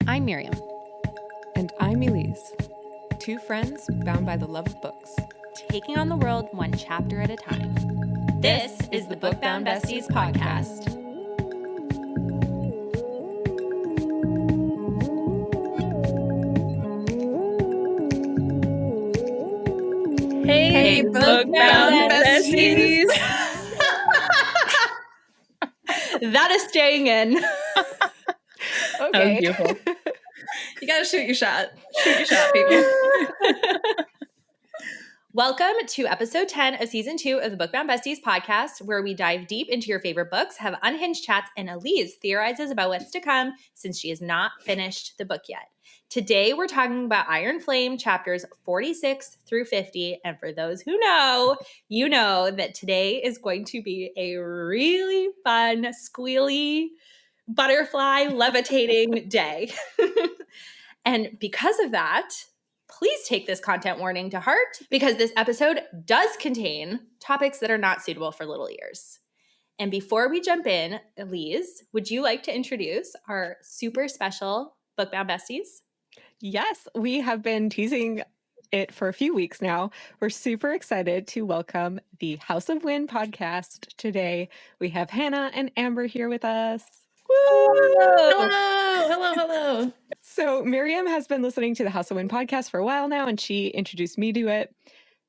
I'm Myriam. And I'm Elyse. Two friends bound by the love of books. Taking on the world one chapter at a time. This is the Book Bound Besties podcast. Hey, Book Bound Besties. That is staying in. Okay. That was beautiful. You gotta shoot your shot. Shoot your shot, people. Welcome to episode 10 of season 2 of the Book Bound Besties podcast, where we dive deep into your favorite books, have unhinged chats, and Elyse theorizes about what's to come since she has not finished the book yet. Today, we're talking about Iron Flame chapters 46 through 50. And for those who know, you know that today is going to be a really fun, squealy, butterfly levitating day. And because of that, please take this content warning to heart because this episode does contain topics that are not suitable for little ears. And before we jump in, Elyse, would you like to introduce our super special Book Bound Besties? Yes, we have been teasing it for a few weeks now. We're super excited to welcome the House of Wind podcast today. We have Hannah and Amber here with us. Hello. So Myriam has been listening to the House of Wind podcast for a while now, and she introduced me to it.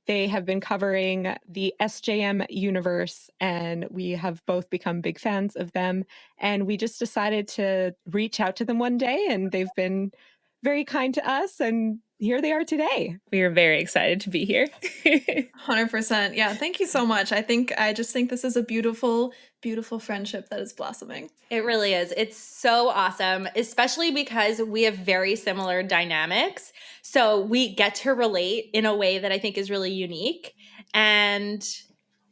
They have been covering the SJM universe, and we have both become big fans of them. And we just decided to reach out to them one day, and they've been very kind to us, and here they are today. We are very excited to be here. 100%. Yeah, thank you so much. I just think this is a beautiful, beautiful friendship that is blossoming. It really is. It's so awesome, especially because we have very similar dynamics. So we get to relate in a way that I think is really unique. And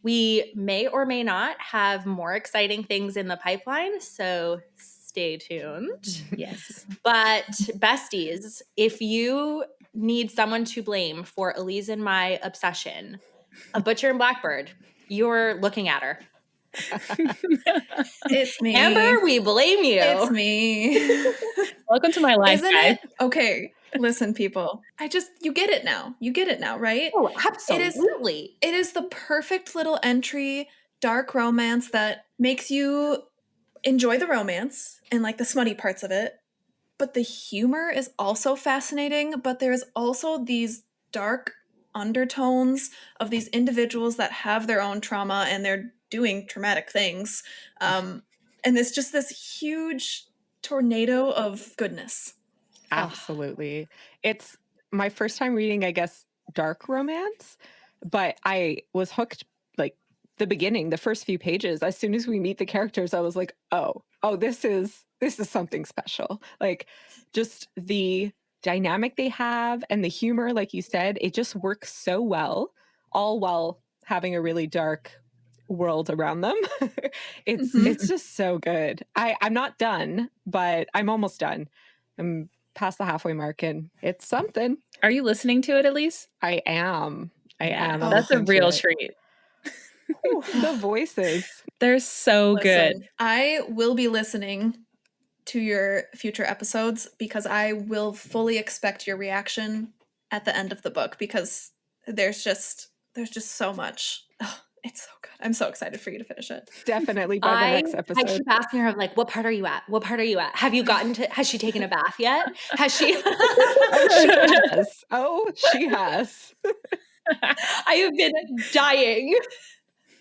we may or may not have more exciting things in the pipeline. So stay tuned. Yes. But besties, if you need someone to blame for Elyse and my obsession of Butcher and Blackbird, you're looking at her. It's me. Amber, we blame you. It's me. Welcome to my life, Isn't guys. it? Okay, listen, people. You get it now. You get it now, right? Oh, absolutely. It is the perfect little entry, dark romance that makes you enjoy the romance and like the smutty parts of it. But the humor is also fascinating, but there's also these dark undertones of these individuals that have their own trauma and they're doing traumatic things. And it's just this huge tornado of goodness. Absolutely. It's my first time reading, I guess, dark romance, but I was hooked like the beginning, the first few pages. As soon as we meet the characters, I was like, oh, this is something special. Like just the dynamic they have and the humor, like you said, it just works so well, all while having a really dark world around them. It's just so good. I'm not done, but I'm almost done. I'm past the halfway mark and it's something. Are you listening to it, Elyse? I am. That's a real treat. Ooh, the voices. They're so good. I will be listening to your future episodes because I will fully expect your reaction at the end of the book because there's just so much. Oh, it's so good. I'm so excited for you to finish it. Definitely by the next episode. I keep asking her, like, what part are you at? What part are you at? Have you gotten to, has she taken a bath yet? Has she? She has. I have been dying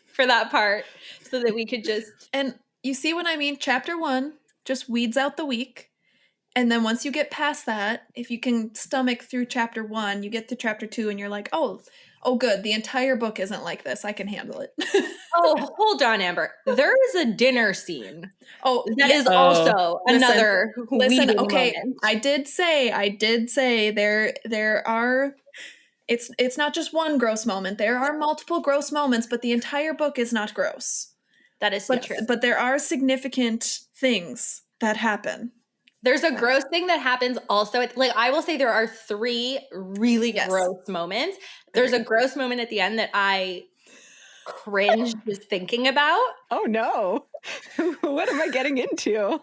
for that part so that we could just. And you see what I mean? Chapter 1 just weeds out the weak. And then once you get past that, if you can stomach through chapter 1, you get to chapter 2 and you're like, oh, good. The entire book isn't like this. I can handle it. Oh, hold on, Amber. There is a dinner scene. Oh, that is also another Listen, okay. moment. I did say there are it's not just one gross moment. There are multiple gross moments, but the entire book is not gross. That is true. But there are significant things that happen. There's a gross thing that happens also. Like I will say there are 3 really gross moments. There's a gross moment at the end that I cringed just thinking about. Oh no. What am I getting into?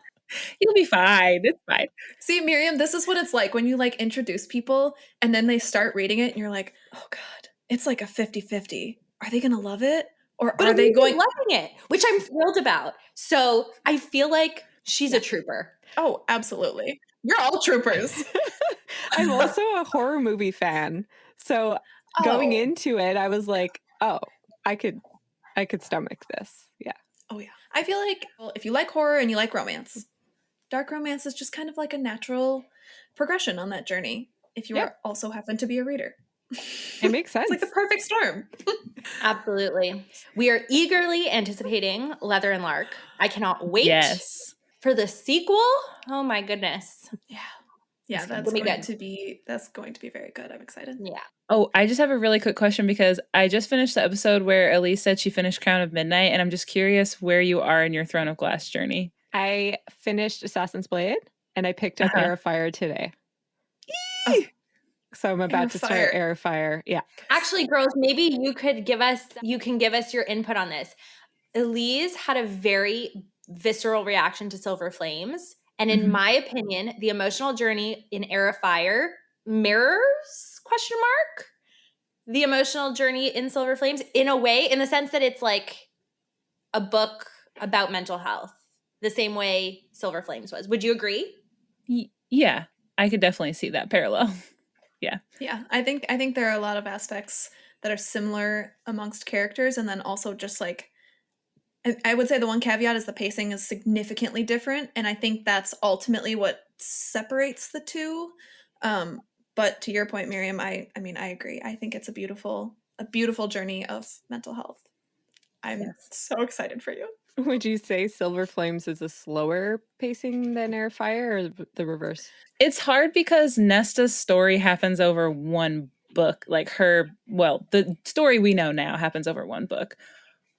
You'll be fine. It's fine. See, Myriam, this is what it's like when you like introduce people and then they start reading it and you're like, oh God, it's like a 50-50. Are they going to love it? Or But are they going loving it, which I'm thrilled about. So I feel like she's a trooper. Oh, absolutely. You're all troopers. I'm also a horror movie fan. So going into it, I was like, oh, I could stomach this. Yeah. Oh yeah. I feel like if you like horror and you like romance, dark romance is just kind of like a natural progression on that journey if you also happen to be a reader. It makes sense. It's like the perfect storm. Absolutely. We are eagerly anticipating Leather and Lark. I cannot wait for the sequel. Oh my goodness. Yeah. Yeah, that's going to be very good. I'm excited. Yeah. Oh, I just have a really quick question because I just finished the episode where Elyse said she finished Crown of Midnight, and I'm just curious where you are in your Throne of Glass journey. I finished Assassin's Blade, and I picked up Air of Fire today. So I'm about to start Air of Fire. Yeah. Actually, girls, maybe you can give us your input on this. Elyse had a very visceral reaction to Silver Flames. And in my opinion, the emotional journey in Air of Fire mirrors, ? The emotional journey in Silver Flames in a way, in the sense that it's like a book about mental health, the same way Silver Flames was. Would you agree? Yeah, I could definitely see that parallel. Yeah. Yeah, I think there are a lot of aspects that are similar amongst characters, and then also just like, I would say the one caveat is the pacing is significantly different, and I think that's ultimately what separates the two. But to your point, Myriam, I mean, I agree. I think it's a beautiful journey of mental health. I'm so excited for you. Would you say Silver Flames is a slower pacing than Air of Fire, or the reverse? It's hard because Nesta's story happens over one book. Like the story we know now happens over one book.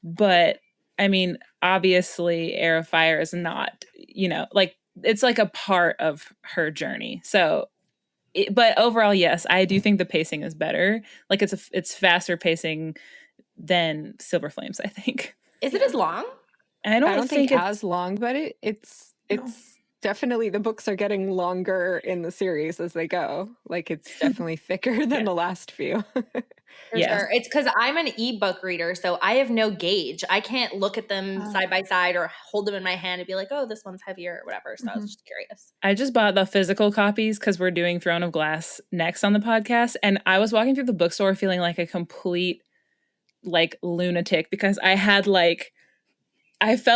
But I mean, obviously Air of Fire is not, like it's like a part of her journey. So, but overall, yes, I do think the pacing is better. Like it's faster pacing than Silver Flames, I think. Is it as long? I don't think it's as long, but it's definitely, the books are getting longer in the series as they go. Like it's definitely thicker than the last few. Sure. It's because I'm an ebook reader, so I have no gauge. I can't look at them side by side or hold them in my hand and be like, oh, this one's heavier or whatever. So I was just curious. I just bought the physical copies because we're doing Throne of Glass next on the podcast. And I was walking through the bookstore feeling like a complete lunatic because I felt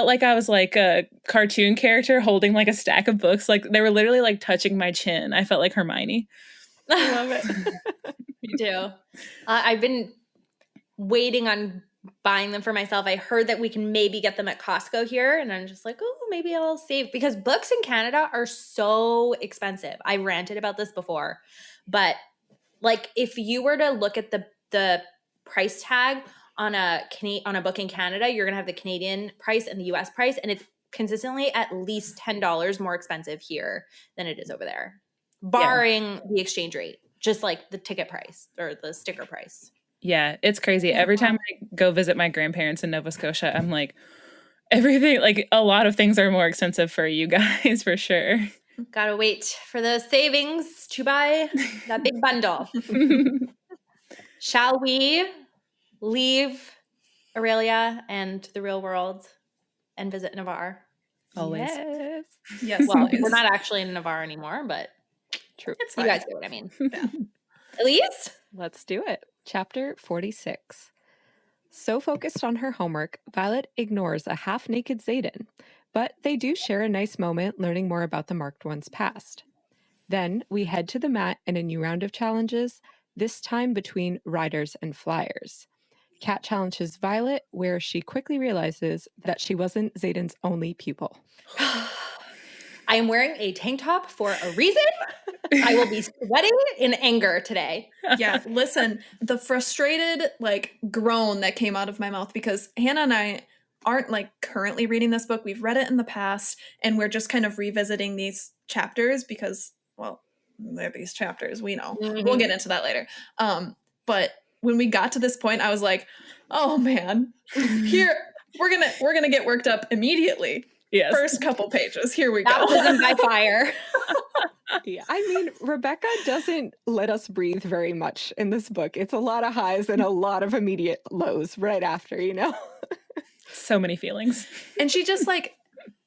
like I was like a cartoon character holding like a stack of books. Like they were literally like touching my chin. I felt like Hermione. I love it. Me too. I've been waiting on buying them for myself. I heard that we can maybe get them at Costco here, and I'm just like, oh, maybe I'll save, because books in Canada are so expensive. I ranted about this before, but like if you were to look at the price tag on a book in Canada, you're gonna have the Canadian price and the US price, and it's consistently at least $10 more expensive here than it is over there, barring the exchange rate, just like the ticket price or the sticker price. Yeah, it's crazy. Every time I go visit my grandparents in Nova Scotia, I'm like, everything, like a lot of things are more expensive for you guys, for sure. Gotta wait for those savings to buy that big bundle. Shall we leave Aurelia and the real world and visit Navarre? Always. Yes. Well, we're not actually in Navarre anymore, but true. You guys get what I mean. Yeah. Elyse? Let's do it. Chapter 46. So focused on her homework, Violet ignores a half-naked Xaden, but they do share a nice moment learning more about the Marked One's past. Then we head to the mat in a new round of challenges, this time between riders and flyers. Kat challenges Violet, where she quickly realizes that she wasn't Xaden's only pupil. I am wearing a tank top for a reason. I will be sweating in anger today. Yeah, listen, the frustrated groan that came out of my mouth, because Hannah and I aren't currently reading this book. We've read it in the past, and we're just kind of revisiting these chapters because, well, they're these chapters, we know. Mm-hmm. We'll get into that later. But when we got to this point, I was like, oh man, here we're gonna get worked up immediately. Yes. First couple pages. Here we go. Baptism by fire. Yeah, I mean, Rebecca doesn't let us breathe very much in this book. It's a lot of highs and a lot of immediate lows right after, you know? So many feelings. And she just like,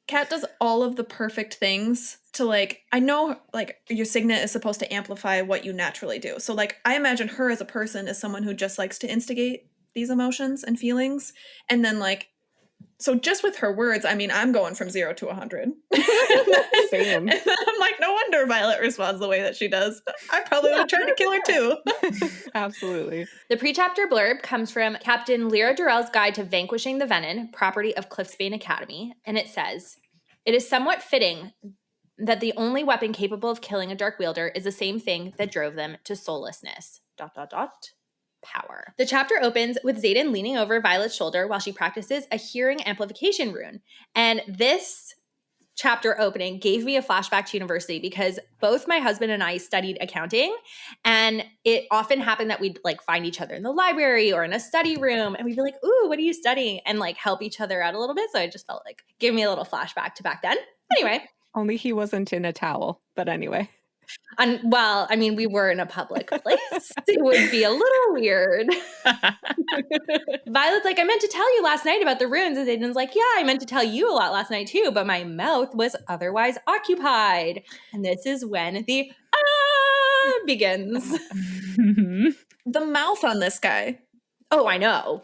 Kat does all of the perfect things to like, I know like your signet is supposed to amplify what you naturally do. So like, I imagine her as a person as someone who just likes to instigate these emotions and feelings. And then like, so just with her words, I mean, I'm going from 0 to 100. Same. And I'm like, no wonder Violet responds the way that she does. I probably would have tried to kill her too. Absolutely. The pre-chapter blurb comes from Captain Lyra Durrell's Guide to Vanquishing the Venom, property of Cliffsbane Academy, and it says, "It is somewhat fitting that the only weapon capable of killing a dark wielder is the same thing that drove them to soullessness. ... Power." The chapter opens with Xaden leaning over Violet's shoulder while she practices a hearing amplification rune. And this chapter opening gave me a flashback to university because both my husband and I studied accounting, and it often happened that we'd like find each other in the library or in a study room, and we'd be like, "Ooh, what are you studying?" and like help each other out a little bit. So I just felt like give me a little flashback to back then. Anyway. Only he wasn't in a towel, but anyway. Well, I mean, we were in a public place. It would be a little weird. Violet's like, "I meant to tell you last night about the runes." And Xaden's like, "Yeah, I meant to tell you a lot last night too, but my mouth was otherwise occupied." And this is when the begins. The mouth on this guy. Oh, I know.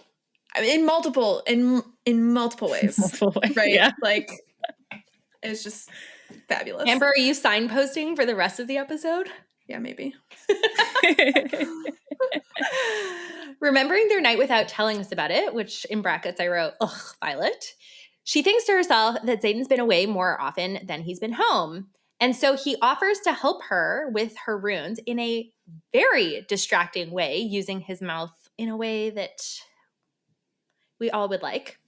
I mean, in multiple ways. Multiple ways, Right? yeah. Like, it's just fabulous. Amber, are you signposting for the rest of the episode? Yeah, maybe. Remembering their night without telling us about it, which in brackets I wrote, "Ugh, Violet." She thinks to herself that Xaden's been away more often than he's been home. And so he offers to help her with her runes in a very distracting way, using his mouth in a way that we all would like.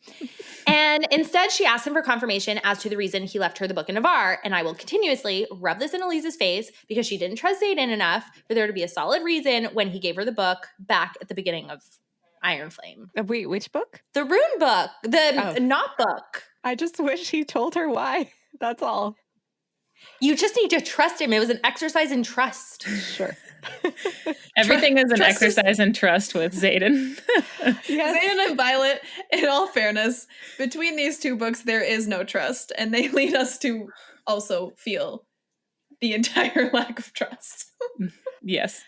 And instead, she asks him for confirmation as to the reason he left her the book in Navarre. And I will continuously rub this in Elise's face because she didn't trust Xaden enough for there to be a solid reason when he gave her the book back at the beginning of Iron Flame. Wait, which book? The rune book, the not book. I just wish he told her why. That's all. You just need to trust him. It was an exercise in trust. Sure. Everything is an Trust exercise in trust with Xaden. Yes. Xaden and Violet, in all fairness, between these two books, there is no trust. And they lead us to also feel the entire lack of trust. Yes.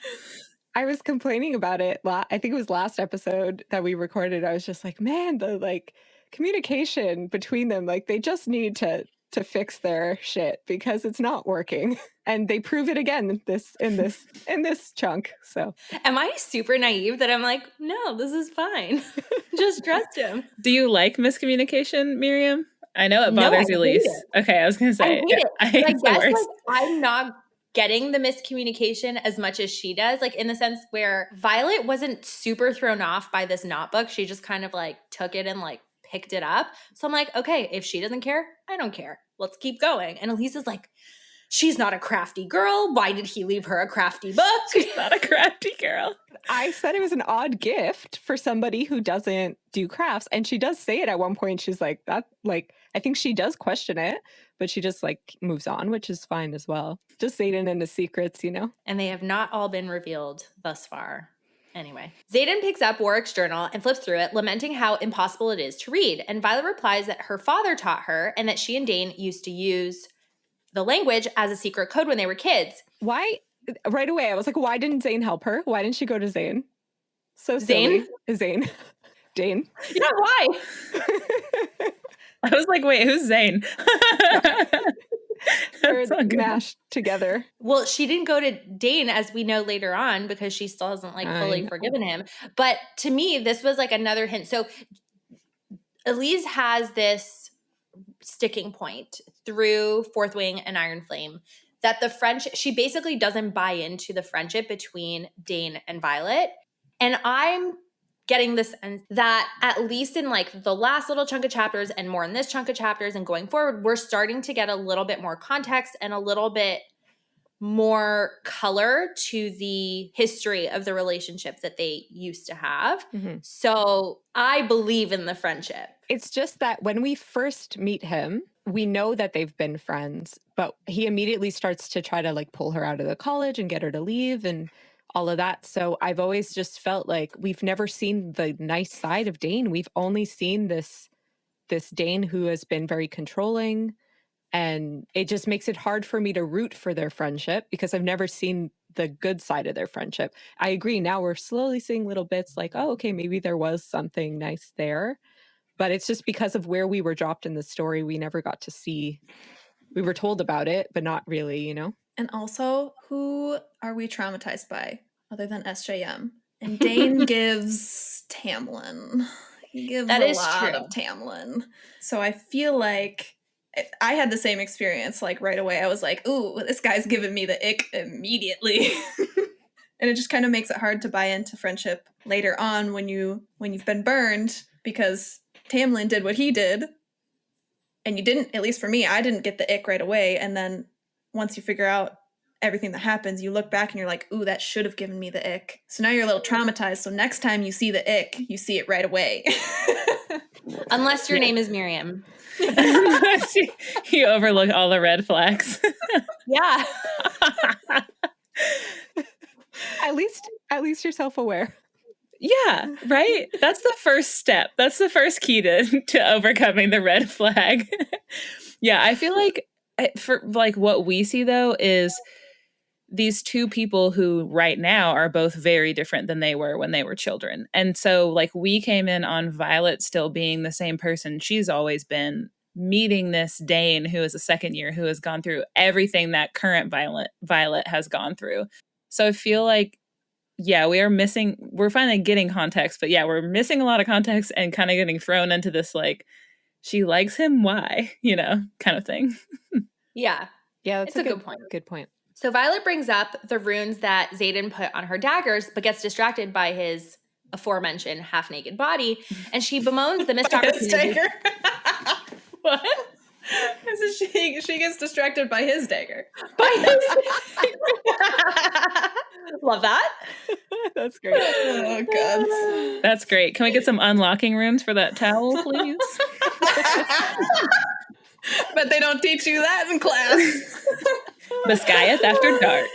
I was complaining about it. I think it was last episode that we recorded. I was just like, man, the like communication between them, like they just need to fix their shit because it's not working. And they prove it again in this chunk. So Am I super naive that I'm like, no, this is fine. Just trust him. Do you like miscommunication, Myriam? I know it No, bothers I hate Elyse. it. Okay, I was going to I say. hate it. I hate But I it's the guess worst. like I'm not getting the miscommunication as much as she does, like in the sense where Violet wasn't super thrown off by this not book. She just kind of like took it and like picked it up. So I'm like, okay, if she doesn't care, I don't care. Let's keep going. And Elyse is like, she's not a crafty girl. Why did he leave her a crafty book? She's not a crafty girl. I said it was an odd gift for somebody who doesn't do crafts. And she does say it at one point. She's like, that, like, I think she does question it, but she just like moves on, which is fine as well. Just Xaden and the secrets, you know? And they have not all been revealed thus far. Anyway, Xaden picks up Warwick's journal and flips through it, lamenting how impossible it is to read. And Violet replies that her father taught her and that she and Dain used to use the language as a secret code when they were kids. Why? Right away, I was like, why didn't Zane help her? Why didn't she go to Zane? So silly. Zane. Dain. Yeah, why? I was like, wait, who's Zane? They're That's not good. mashed together. Well, she didn't go to Dain, as we know later on, because she still hasn't like fully forgiven him. But to me, this was like another hint. So Elyse has this sticking point through Fourth Wing and Iron Flame that the friendship, she basically doesn't buy into the friendship between Dain and Violet. And I'm getting this sense that at least in like the last little chunk of chapters and more in this chunk of chapters and going forward, we're starting to get a little bit more context and a little bit more color to the history of the relationship that they used to have. Mm-hmm. So I believe in the friendship. It's just that when we first meet him, we know that they've been friends, but he immediately starts to try to like pull her out of the college and get her to leave and all of that. So I've always just felt like we've never seen the nice side of Dain. We've only seen this Dain who has been very controlling, and it just makes it hard for me to root for their friendship because I've never seen the good side of their friendship. I agree. Now we're slowly seeing little bits like, oh, okay, maybe there was something nice there. But it's just because of where we were dropped in the story, we never got to see. We were told about it, but not really, you know? And also, who are we traumatized by other than SJM? And Dain gives Tamlin. He gives That a is lot true. of Tamlin. So I feel like I had the same experience. Like right away, I was like, "Ooh, this guy's giving me the ick immediately," and it just kind of makes it hard to buy into friendship later on when you've been burned because Tamlin did what he did, and you didn't. At least for me, I didn't get the ick right away, and then once you figure out everything that happens, you look back and you're like, ooh, that should have given me the ick. So now you're a little traumatized. So next time you see the ick, you see it right away. Unless your name is Myriam. You overlook all the red flags. Yeah. At least you're self-aware. Yeah, right? That's the first step. That's the first key to overcoming the red flag. Yeah, I feel like for like what we see though is these two people who right now are both very different than they were when they were children. And so like we came in on Violet still being the same person she's always been, meeting this Dain who is a second year who has gone through everything that current Violet has gone through. So I feel like yeah, we're finally getting context, but yeah, we're missing a lot of context and kind of getting thrown into this like she likes him, why, kind of thing. Yeah. Yeah, that's It's a good point. Good point. So Violet brings up the runes that Xaden put on her daggers, but gets distracted by his aforementioned half-naked body, and she bemoans the missed opportunity. What? She gets distracted by his dagger. Love that. That's great. Oh, God. That's great. Can we get some unlocking runes for that towel, please? But they don't teach you that in class. Biscayeth after dark.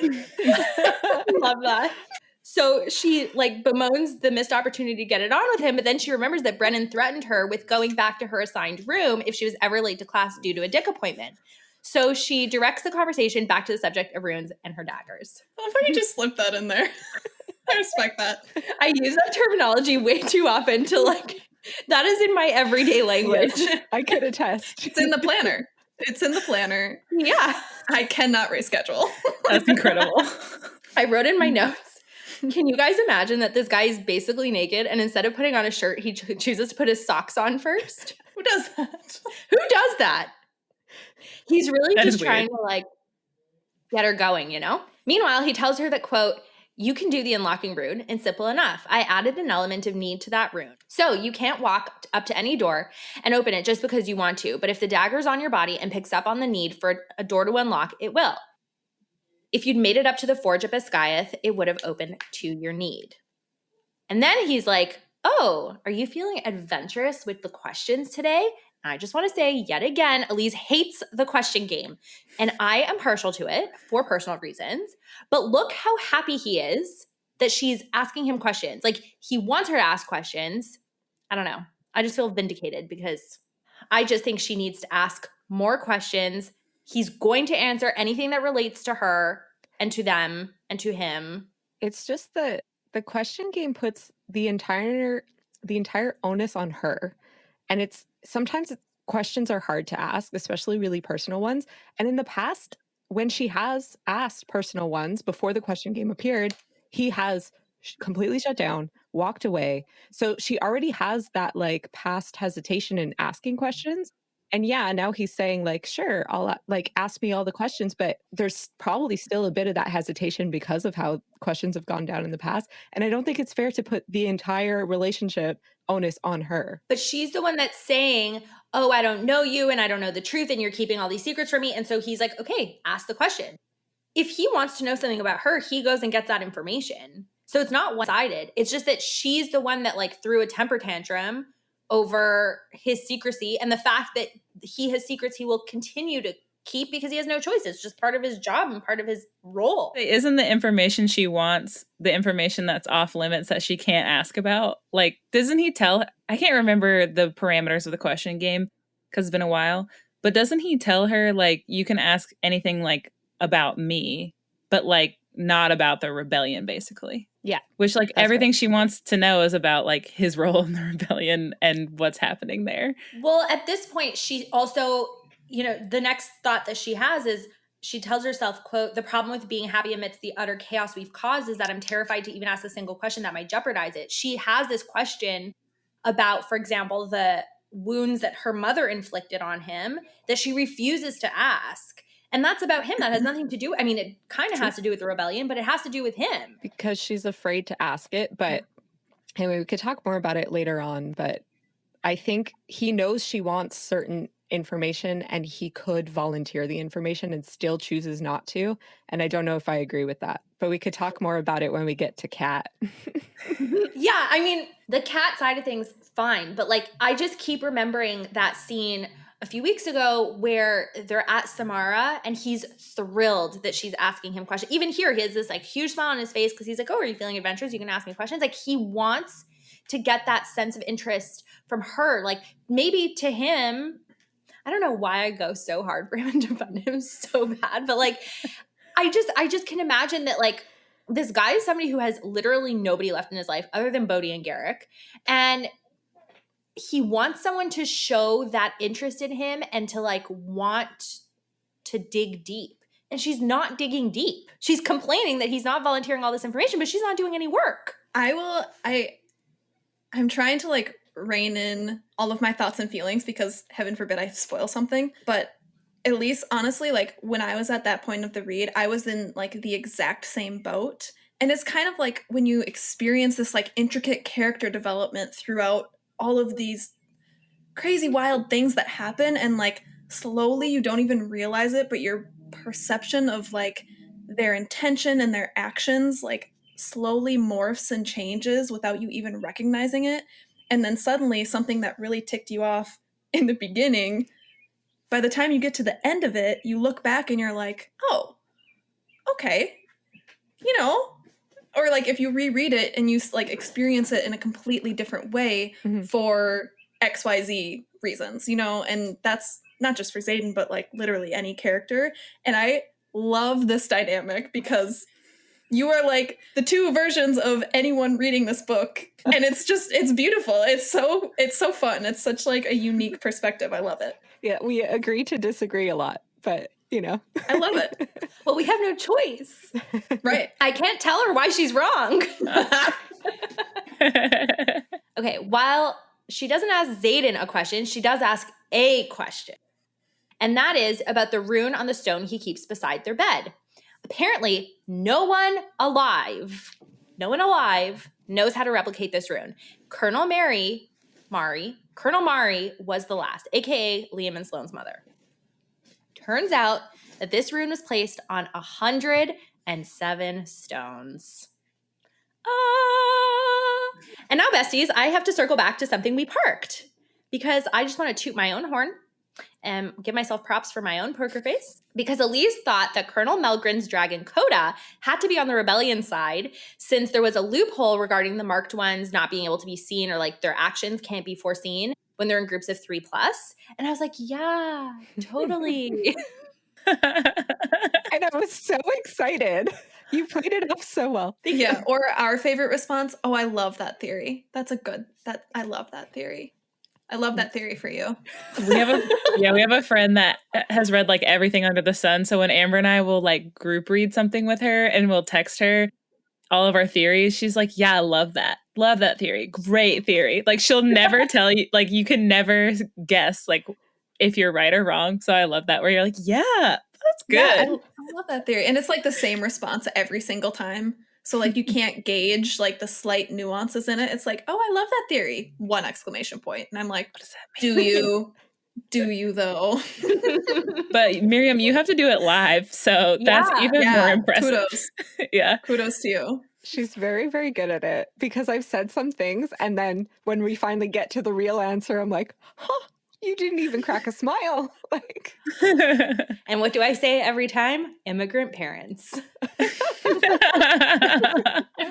Love that. So she like bemoans the missed opportunity to get it on with him, but then she remembers that Brennan threatened her with going back to her assigned room if she was ever late to class due to a dick appointment. So she directs the conversation back to the subject of runes and her daggers. I love how you just slipped that in there. I respect that. I use that terminology way too often to like, that is in my everyday language. Yes. I could attest. It's in the planner. It's in the planner. Yeah. I cannot reschedule. That's incredible. I wrote in my notes, can you guys imagine that this guy is basically naked and instead of putting on a shirt, he chooses to put his socks on first? Who does that? Who does that? He's really That just is trying weird. to like get her going, Meanwhile, he tells her that, quote, you can do the unlocking rune and simple enough. I added an element of need to that rune. So you can't walk up to any door and open it just because you want to. But if the dagger's on your body and picks up on the need for a door to unlock, it will. If you'd made it up to the forge at Biscayeth, it would have opened to your need. And then he's like, oh, are you feeling adventurous with the questions today? And I just want to say yet again, Elyse hates the question game. And I am partial to it for personal reasons. But look how happy he is that she's asking him questions. Like he wants her to ask questions. I don't know. I just feel vindicated because I just think she needs to ask more questions. He's going to answer anything that relates to her and to them and to him. It's just the question game puts the entire onus on her. And sometimes questions are hard to ask, especially really personal ones. And in the past, when she has asked personal ones before the question game appeared, he has completely shut down, walked away. So she already has that like past hesitation in asking questions. And yeah, now he's saying like, sure, I'll like ask me all the questions, but there's probably still a bit of that hesitation because of how questions have gone down in the past. And I don't think it's fair to put the entire relationship onus on her. But she's the one that's saying, oh, I don't know you and I don't know the truth and you're keeping all these secrets from me. And so he's like, okay, ask the question. If he wants to know something about her, he goes and gets that information. So it's not one-sided. It's just that she's the one that like threw a temper tantrum over his secrecy and the fact that he has secrets he will continue to keep because he has no choice. It's just part of his job and part of his role. Isn't the information she wants the information that's off limits that she can't ask about? Like, doesn't he tell, I can't remember the parameters of the question game because it's been a while, but doesn't he tell her, like, you can ask anything, like, about me, but, like, not about the rebellion, basically? Yeah. Which, like, That's everything right. she wants to know is about, like, his role in the rebellion and what's happening there. Well, at this point, she also, you know, the next thought that she has is she tells herself, quote, the problem with being happy amidst the utter chaos we've caused is that I'm terrified to even ask a single question that might jeopardize it. She has this question about, for example, the wounds that her mother inflicted on him that she refuses to ask. And that's about him. That has nothing to do. I mean, it kind of has to do with the rebellion, but it has to do with him. Because she's afraid to ask it. But anyway, we could talk more about it later on. But I think he knows she wants certain information and he could volunteer the information and still chooses not to. And I don't know if I agree with that. But we could talk more about it when we get to Kat. Yeah, I mean, the Kat side of things, fine. But like, I just keep remembering that scene a few weeks ago where they're at Samara and he's thrilled that she's asking him questions. Even here, he has this like huge smile on his face because he's like, oh, are you feeling adventurous? You can ask me questions. Like, he wants to get that sense of interest from her. Like, maybe to him, I don't know why I go so hard for him and defend him so bad, but like, I just can imagine that like this guy is somebody who has literally nobody left in his life other than Bodhi and Garrick. And he wants someone to show that interest in him and to like want to dig deep. And she's not digging deep. She's complaining that he's not volunteering all this information, but she's not doing any work. I'm trying to like rein in all of my thoughts and feelings because heaven forbid I spoil something. But at least honestly, like when I was at that point of the read, I was in like the exact same boat. And it's kind of like when you experience this like intricate character development throughout all of these crazy wild things that happen, and like slowly you don't even realize it, but your perception of like their intention and their actions like slowly morphs and changes without you even recognizing it. And then suddenly something that really ticked you off in the beginning, by the time you get to the end of it, you look back and you're like, oh, okay, you know. Or like if you reread it and you like experience it in a completely different way for XYZ reasons, you know, and that's not just for Xaden, but like literally any character. And I love this dynamic because you are like the two versions of anyone reading this book. And it's beautiful. It's so fun. It's such like a unique perspective. I love it. Yeah, we agree to disagree a lot, but you know. I love it. Well, we have no choice. Right. I can't tell her why she's wrong. Okay, while she doesn't ask Xaden a question, she does ask a question. And that is about the rune on the stone he keeps beside their bed. Apparently, no one alive knows how to replicate this rune. Colonel Mari was the last, aka Liam and Sloane's mother. Turns out that this rune was placed on 107 stones. And now, besties, I have to circle back to something we parked because I just want to toot my own horn and give myself props for my own poker face, because Elyse thought that Colonel Melgren's dragon Coda had to be on the rebellion side since there was a loophole regarding the marked ones not being able to be seen, or like their actions can't be foreseen when they're in groups of 3+. And I was like, yeah, totally. And I was so excited. You played it off so well. Yeah. Or our favorite response, oh, I love that theory. I love that theory. I love that theory for you. We have a friend that has read like everything under the sun. So when Amber and I will like group read something with her and we'll text her all of our theories, she's like, yeah, I love that. Love that theory. Great theory. Like she'll never tell you, like you can never guess like if you're right or wrong. So I love that where you're like, yeah, that's good. Yeah, I love that theory. And it's like the same response every single time. So like you can't gauge like the slight nuances in it. It's like, oh, I love that theory. 1 exclamation point. And I'm like, what does that mean? Do you? Do you though? But Myriam, you have to do it live. So that's even more impressive. Kudos. Yeah. Kudos to you. She's very, very good at it because I've said some things and then when we finally get to the real answer, I'm like, huh, you didn't even crack a smile. Like, And what do I say every time? Immigrant parents.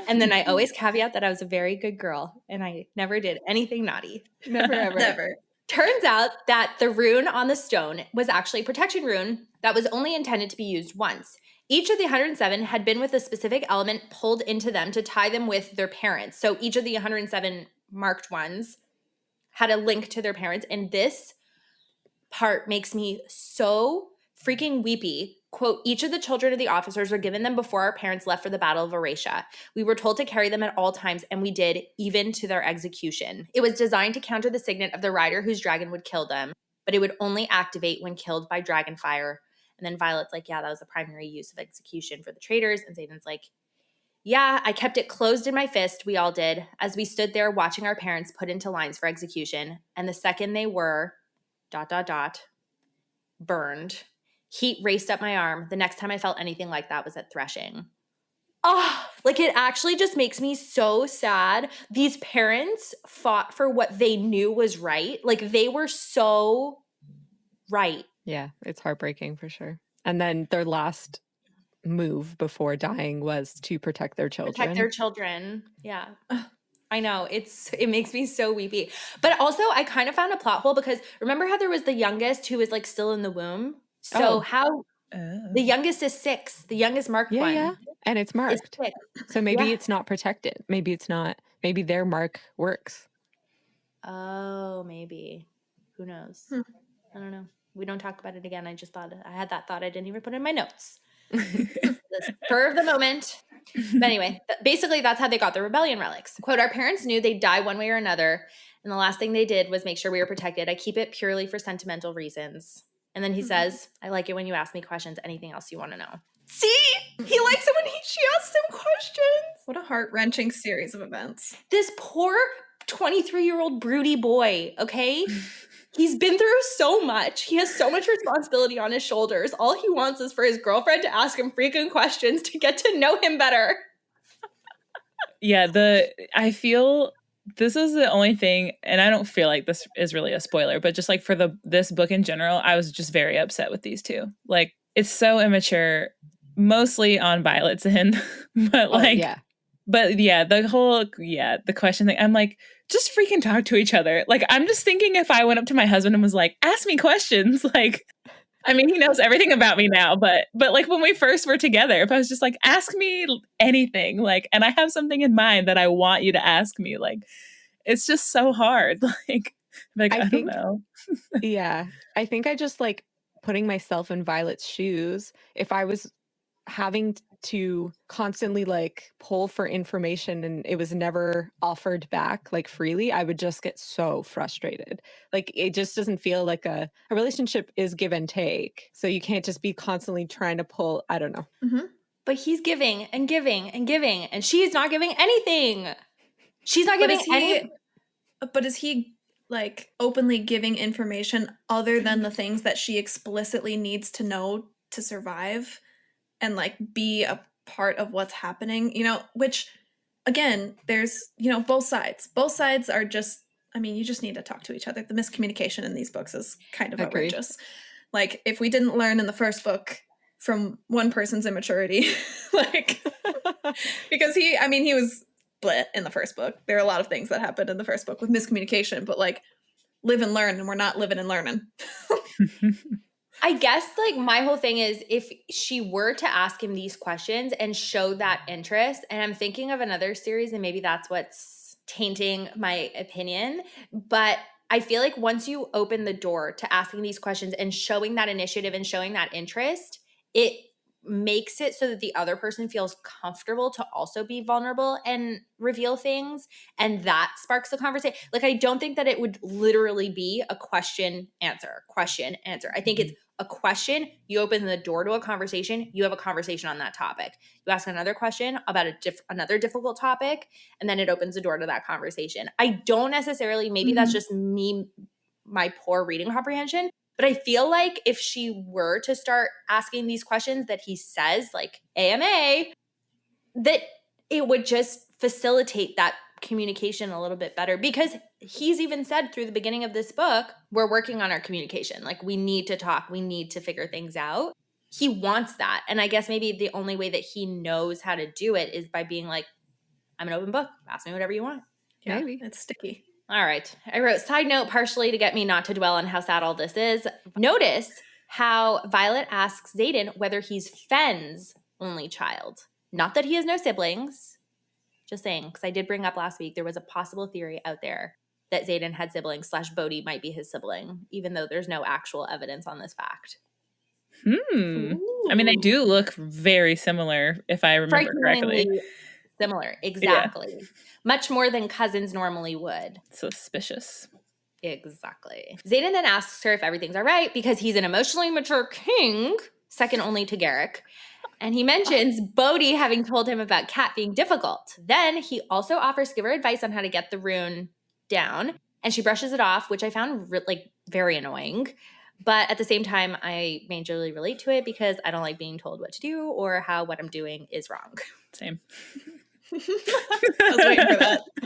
And then I always caveat that I was a very good girl and I never did anything naughty. never, ever. Never. Turns out that the rune on the stone was actually a protection rune that was only intended to be used once. Each of the 107 had been with a specific element pulled into them to tie them with their parents. So each of the 107 marked ones had a link to their parents. And this part makes me so freaking weepy. Quote, each of the children of the officers were given them before our parents left for the Battle of Aracia. We were told to carry them at all times, and we did, even to their execution. It was designed to counter the signet of the rider whose dragon would kill them, but it would only activate when killed by dragon fire. And then Violet's like, yeah, that was the primary use of execution for the traitors. And Xanon's like, yeah, I kept it closed in my fist. We all did, as we stood there watching our parents put into lines for execution. And the second they were, ... burned, heat raced up my arm. The next time I felt anything like that was at threshing. Oh, like it actually just makes me so sad. These parents fought for what they knew was right. Like they were so right. Yeah, it's heartbreaking for sure. And then their last move before dying was to protect their children. Protect their children. Yeah. I know. It makes me so weepy. But also I kind of found a plot hole because remember how there was the youngest who was like still in the womb? So the youngest is 6. The youngest marked one. Yeah. And it's marked. So maybe it's not protected. Maybe it's not. Maybe their mark works. Oh, maybe. Who knows? I don't know. We don't talk about it again. I just thought I had that thought. I didn't even put it in my notes. The spur of the moment. But anyway, basically that's how they got the rebellion relics. Quote, our parents knew they'd die one way or another. And the last thing they did was make sure we were protected. I keep it purely for sentimental reasons. And then he says, I like it when you ask me questions. Anything else you want to know? See? He likes it when she asks him questions. What a heart-wrenching series of events. This poor 23-year-old broody boy, okay? He's been through so much. He has so much responsibility on his shoulders. All he wants is for his girlfriend to ask him freaking questions to get to know him better. Yeah, I feel this is the only thing, and I don't feel like this is really a spoiler, but just like for this book in general, I was just very upset with these two. Like, it's so immature, mostly on Violet's end, but like, the question thing, I'm like, just freaking talk to each other. Like, I'm just thinking if I went up to my husband and was like, ask me questions, like, I mean, he knows everything about me now, but like when we first were together, if I was just like, ask me anything, like, and I have something in mind that I want you to ask me, like, it's just so hard. Like I don't know. Yeah. I think I just like putting myself in Violet's shoes. If I was having to constantly like pull for information and it was never offered back like freely, I would just get so frustrated. Like it just doesn't feel like a relationship is give and take. So you can't just be constantly trying to pull, I don't know. Mm-hmm. But he's giving and giving and giving and she's not giving anything. She's not giving any. But is he like openly giving information other than the things that she explicitly needs to know to survive? And like be a part of what's happening, which again, there's, both sides. Both sides are just, you just need to talk to each other. The miscommunication in these books is kind of outrageous. Like if we didn't learn in the first book from one person's immaturity, like, because he was split in the first book. There are a lot of things that happened in the first book with miscommunication, but like live and learn, and we're not living and learning. I guess like my whole thing is if she were to ask him these questions and show that interest, and I'm thinking of another series and maybe that's what's tainting my opinion, but I feel like once you open the door to asking these questions and showing that initiative and showing that interest, it makes it so that the other person feels comfortable to also be vulnerable and reveal things, and that sparks the conversation. Like I don't think that it would literally be a question answer. I think it's a question, you open the door to a conversation, you have a conversation on that topic. You ask another question about another difficult topic, and then it opens the door to that conversation. I don't necessarily, maybe that's just me, my poor reading comprehension, but I feel like if she were to start asking these questions that he says, like AMA, that it would just facilitate that communication a little bit better, because he's even said through the beginning of this book, we're working on our communication. Like, we need to talk, we need to figure things out. He wants that. And I guess maybe the only way that he knows how to do it is by being like, I'm an open book. Ask me whatever you want. Yeah, Maybe. it's sticky. All right. I wrote side note partially to get me not to dwell on how sad all this is. Notice how Violet asks Xaden whether he's Fenn's only child. Not that he has no siblings. Just saying, because I did bring up last week there was a possible theory out there that Xaden had siblings / Bodhi might be his sibling, even though there's no actual evidence on this fact. I mean, they do look very similar, if I remember correctly. Frighteningly similar, exactly. Yeah. Much more than cousins normally would. Suspicious. Exactly. Xaden then asks her if everything's all right because he's an emotionally mature king, second only to Garrick. And he mentions Bodhi having told him about Kat being difficult. Then he also offers to give her advice on how to get the rune down. And she brushes it off, which I found very annoying. But at the same time, I majorly relate to it because I don't like being told what to do or how what I'm doing is wrong. Same. I was waiting for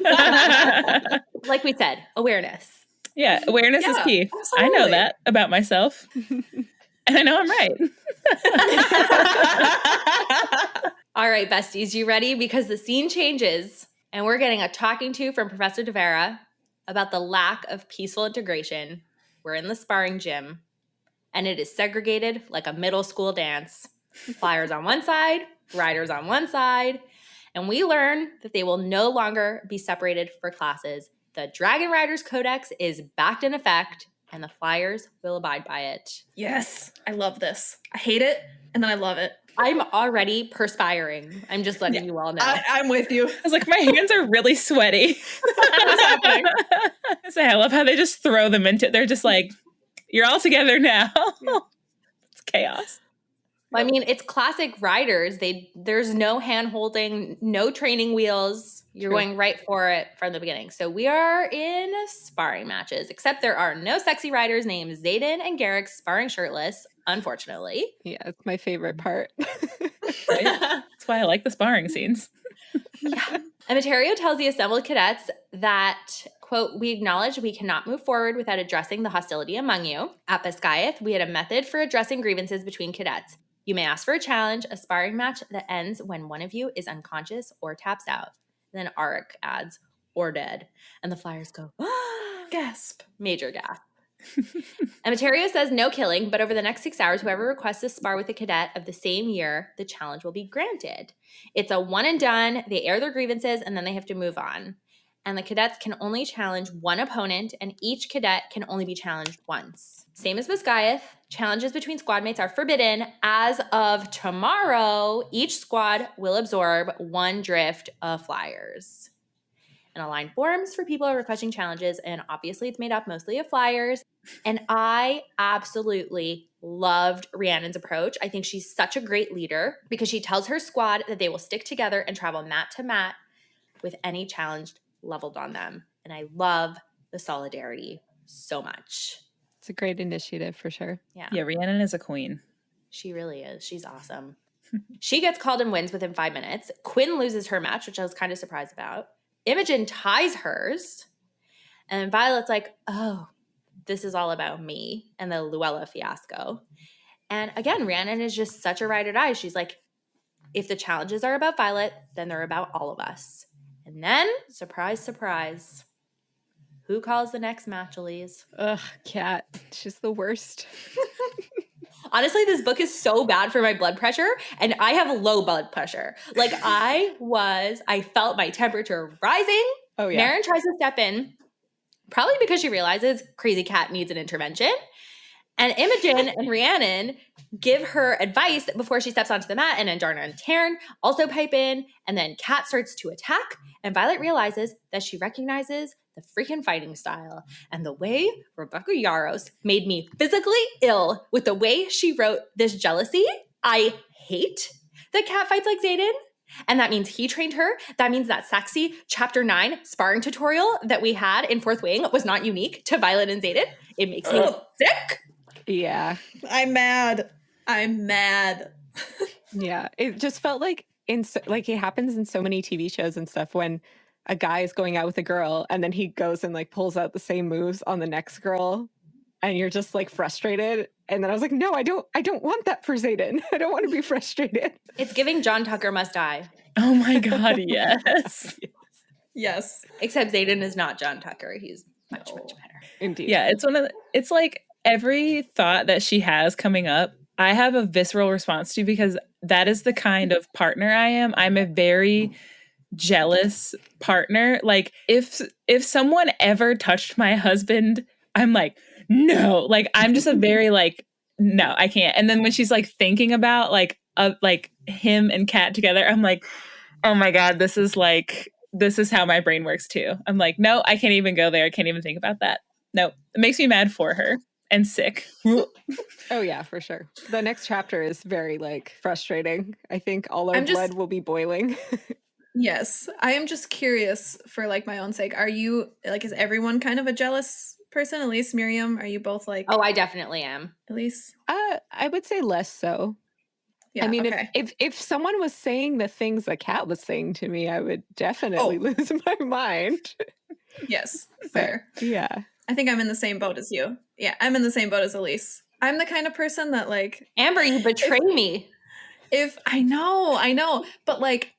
that. Like we said, awareness. Yeah, awareness is key. Absolutely. I know that about myself. And I know I'm right. All right, besties, you ready? Because the scene changes and we're getting a talking to from Professor De Vera about the lack of peaceful integration. We're in the sparring gym and it is segregated like a middle school dance. Flyers on one side, riders on one side. And we learn that they will no longer be separated for classes. The Dragon Riders Codex is back in effect, and the Flyers will abide by it. Yes, I love this. I hate it, and then I love it. I'm already perspiring. I'm just letting you all know. I'm with you. I was like, my hands are really sweaty. What's happening? So I love how they just throw them into it. They're just like, you're all together now. It's chaos. Well, I mean, it's classic riders. There's no hand holding, no training wheels. You're going right for it from the beginning. So we are in sparring matches, except there are no sexy riders named Xaden and Garrick sparring shirtless, unfortunately. Yeah, it's my favorite part. Right? That's why I like the sparring scenes. Yeah. And Materio tells the assembled cadets that, quote, we acknowledge we cannot move forward without addressing the hostility among you. At Biscayeth, we had a method for addressing grievances between cadets. You may ask for a challenge, a sparring match that ends when one of you is unconscious or taps out. And then Arik adds, or dead. And the Flyers go, Gasp. Major gasp. And Materio says no killing, but over the next 6 hours, whoever requests to spar with a cadet of the same year, the challenge will be granted. It's a one and done. They air their grievances, and then they have to move on. And the cadets can only challenge one opponent, and each cadet can only be challenged once. Same as Biscayeth, challenges between squad mates are forbidden. As of tomorrow, each squad will absorb one drift of Flyers. And a line forms for people requesting challenges, and obviously it's made up mostly of Flyers. And I absolutely loved Rhiannon's approach. I think she's such a great leader because she tells her squad that they will stick together and travel mat to mat with any challenge leveled on them. And I love the solidarity so much. It's a great initiative for sure. Yeah, Rhiannon is a queen. She really is. She's awesome. She gets called and wins within 5 minutes. Quinn loses her match, which I was kind of surprised about. Imogen ties hers. And Violet's like, oh, this is all about me and the Luella fiasco. And again, Rhiannon is just such a ride or die. She's like, if the challenges are about Violet, then they're about all of us. And then, surprise, surprise, who calls the next match, Elyse? Ugh, Kat. She's the worst. Honestly, this book is so bad for my blood pressure, and I have low blood pressure. Like, I felt my temperature rising. Oh, yeah. Maren tries to step in, probably because she realizes Crazy Cat needs an intervention. And Imogen and Rhiannon give her advice before she steps onto the mat, and then Darna and Taryn also pipe in, and then Kat starts to attack, and Violet realizes that she recognizes the freaking fighting style. And the way Rebecca Yarros made me physically ill with the way she wrote this jealousy. I hate that Kat fights like Xaden. And that means he trained her. That means that sexy chapter 9 sparring tutorial that we had in Fourth Wing was not unique to Violet and Xaden. It makes me sick. Yeah. I'm mad. Yeah. It just felt like like it happens in so many TV shows and stuff when a guy is going out with a girl and then he goes and like pulls out the same moves on the next girl and you're just like frustrated. And then I was like, no, I don't want that for Xaden. I don't want to be frustrated. It's giving John Tucker Must Die. Oh my God, yes. Yes. Except Xaden is not John Tucker. He's much better. Indeed. Yeah, it's like every thought that she has coming up, I have a visceral response to, because that is the kind of partner I am. I'm a very jealous partner. Like if someone ever touched my husband, I'm like, no. Like I'm just a very like, no, I can't. And then when she's like thinking about like him and Kat together, I'm like, oh my God, this is how my brain works too. I'm like, no, I can't even go there. I can't even think about that. No, it makes me mad for her and sick. Oh yeah, for sure. The next chapter is very like frustrating. I think all our blood will be boiling. Yes. I am just curious for like my own sake. Are you like, is everyone kind of a jealous person? Elyse, Myriam, are you both like? Oh, I definitely am. Elyse? I would say less so. Yeah, I mean, okay. if someone was saying the things that Kat was saying to me, I would definitely lose my mind. Yes, fair. Yeah. I think I'm in the same boat as you. Yeah, I'm in the same boat as Elyse. I'm the kind of person that like Amber, you betray me. If I know, but like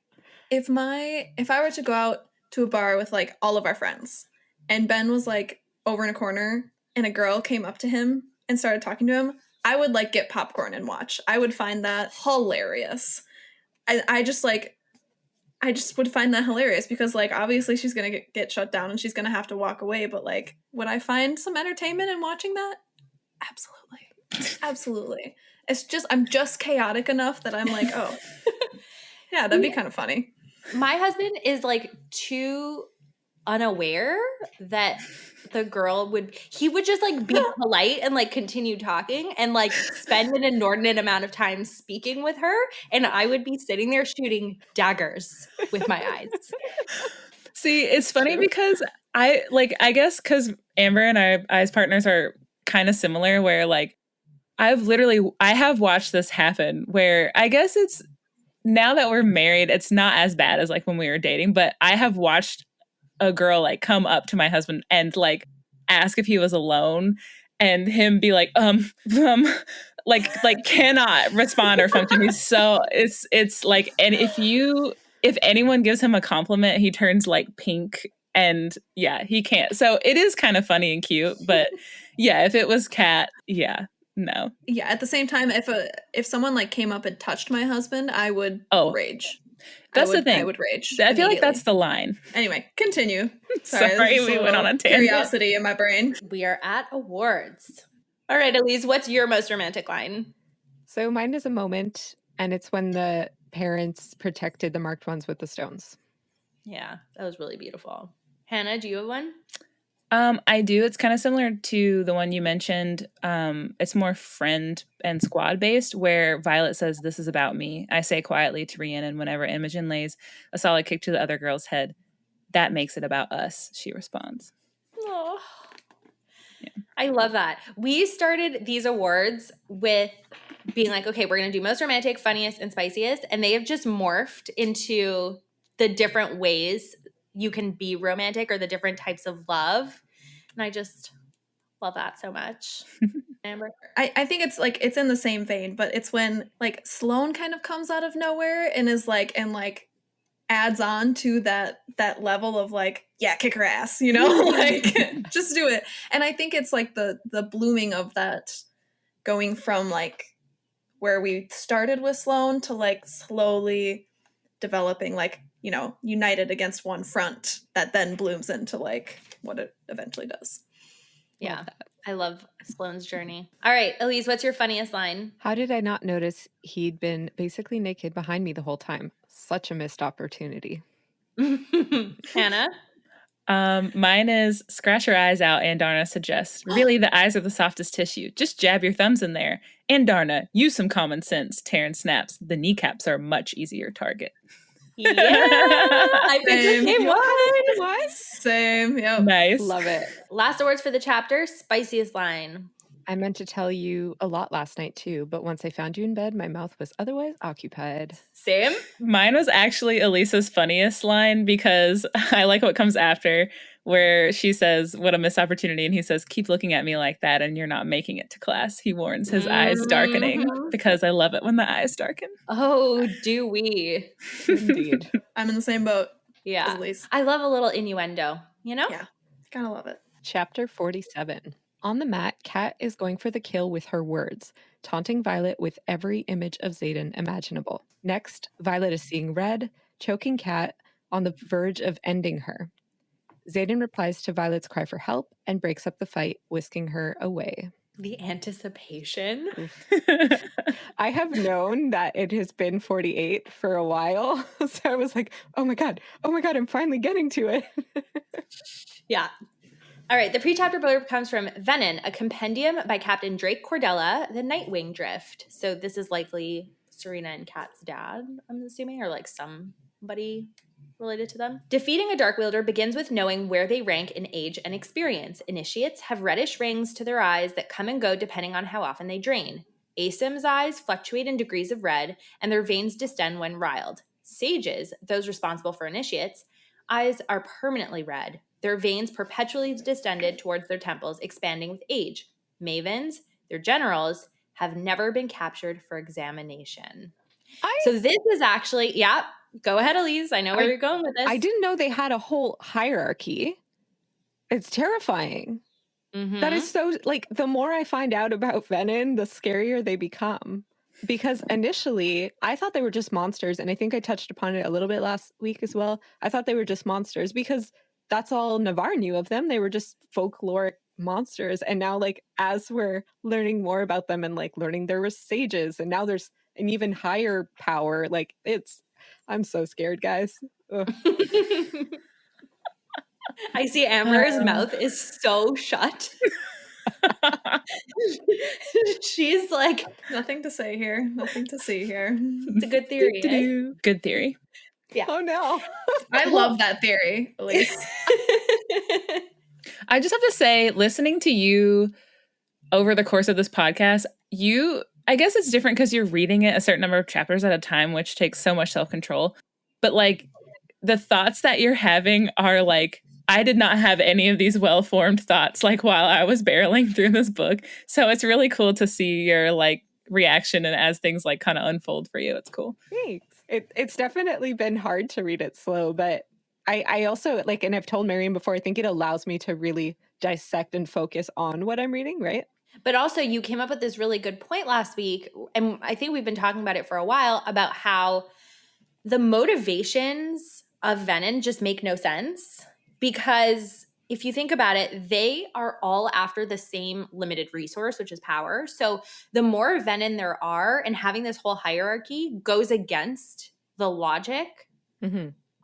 if I were to go out to a bar with like all of our friends and Ben was like over in a corner and a girl came up to him and started talking to him, I would like get popcorn and watch. I would find that hilarious. I just would find that hilarious because like obviously she's gonna get shut down and she's gonna have to walk away, but like would I find some entertainment in watching that? Absolutely. It's just I'm just chaotic enough that I'm like, oh yeah, that'd be kind of funny. My husband is like too unaware that the girl would just like be polite and like continue talking and like spend an inordinate amount of time speaking with her, and I would be sitting there shooting daggers with my eyes. See, it's funny because I guess because Amber and I as partners are kind of similar, where like I have watched this happen where I guess it's now that we're married, it's not as bad as like when we were dating, but I have watched a girl like come up to my husband and like ask if he was alone and him be like, like cannot respond or function. He's so it's like, and if anyone gives him a compliment, he turns like pink and yeah, he can't. So it is kind of funny and cute, but yeah, if it was Kat, yeah. No. Yeah, at the same time, if someone like came up and touched my husband, I would rage. That's the thing. I would rage. I feel like that's the line. Anyway, continue. Sorry, we went on a tangent. Curiosity in my brain. We are at awards. All right, Elyse, what's your most romantic line? So mine is a moment, and it's when the parents protected the marked ones with the stones. Yeah, that was really beautiful. Hannah, do you have one? I do. It's kind of similar to the one you mentioned. It's more friend and squad based, where Violet says, "This is about me." I say quietly to Rhiannon whenever Imogen lays a solid kick to the other girl's head. "That makes it about us," she responds. Oh, yeah. I love that. We started these awards with being like, okay, we're going to do most romantic, funniest, and spiciest. And they have just morphed into the different ways you can be romantic or the different types of love. And I just love that so much. Amber? I think it's like, it's in the same vein, but it's when like Sloane kind of comes out of nowhere and is like, and like adds on to that level of like, yeah, kick her ass, you know, like just do it. And I think it's like the blooming of that going from like where we started with Sloane to like slowly developing like, you know, united against one front that then blooms into like what it eventually does. Yeah. I love Sloane's journey. All right, Elyse, what's your funniest line? How did I not notice he'd been basically naked behind me the whole time? Such a missed opportunity. Hannah? Mine is scratch your eyes out, Andarna suggests. Really, the eyes are the softest tissue. Just jab your thumbs in there. Andarna, use some common sense. Taryn snaps. The kneecaps are a much easier target. Yeah, I think the same one. Same, yep. Nice. Love it. Last awards for the chapter, spiciest line. I meant to tell you a lot last night too, but once I found you in bed, my mouth was otherwise occupied. Same. Mine was actually Elisa's funniest line because I like what comes after, where she says, "What a missed opportunity," and he says, "Keep looking at me like that and you're not making it to class." He warns, his eyes darkening, because I love it when the eyes darken. Oh, do we? Indeed. I'm in the same boat Yeah. as Elise. I love a little innuendo, you know? Yeah, gotta love it. Chapter 47. On the mat, Kat is going for the kill with her words, taunting Violet with every image of Xaden imaginable. Next, Violet is seeing red, choking Kat, on the verge of ending her. Xaden replies to Violet's cry for help and breaks up the fight, whisking her away. The anticipation. I have known that it has been 48 for a while, so I was like, oh my god, I'm finally getting to it. Yeah. All right, the pre-chapter blurb comes from Venom, a compendium by Captain Drake Cordella, the Nightwing Drift. So this is likely Serena and Kat's dad, I'm assuming, or like somebody related to them. Defeating a Dark Wielder begins with knowing where they rank in age and experience. Initiates have reddish rings to their eyes that come and go depending on how often they drain. ASIM's eyes fluctuate in degrees of red, and their veins distend when riled. Sages, those responsible for initiates, eyes are permanently red. Their veins perpetually distended towards their temples, expanding with age. Mavens, their generals, have never been captured for examination. So this is actually, yeah, go ahead, Elise. I know where you're going with this. I didn't know they had a whole hierarchy. It's terrifying. Mm-hmm. That is so, like, the more I find out about Venom, the scarier they become. Because initially, I thought they were just monsters, and I think I touched upon it a little bit last week as well. I thought they were just monsters because that's all Navarre knew of them. They were just folkloric monsters. And now, like, as we're learning more about them and, like, learning there were sages, and now there's an even higher power, like, I'm so scared, guys. I see Amber's mouth is so shut. She's like, Nothing to say here. Nothing to see here. it's a good theory. Eh? Good theory. Yeah. Oh no. I love that theory, Elise. I just have to say, listening to you over the course of this podcast, I guess it's different because you're reading it a certain number of chapters at a time, which takes so much self-control. But like the thoughts that you're having are like, I did not have any of these well-formed thoughts like while I was barreling through this book. So it's really cool to see your like reaction and as things like kind of unfold for you. It's cool. Thanks. It's definitely been hard to read it slow, but I also like, and I've told Myriam before, I think it allows me to really dissect and focus on what I'm reading, right? But also you came up with this really good point last week, and I think we've been talking about it for a while, about how the motivations of Venom just make no sense. Because if you think about it, they are all after the same limited resource, which is power. So the more Venom there are, and having this whole hierarchy goes against the logic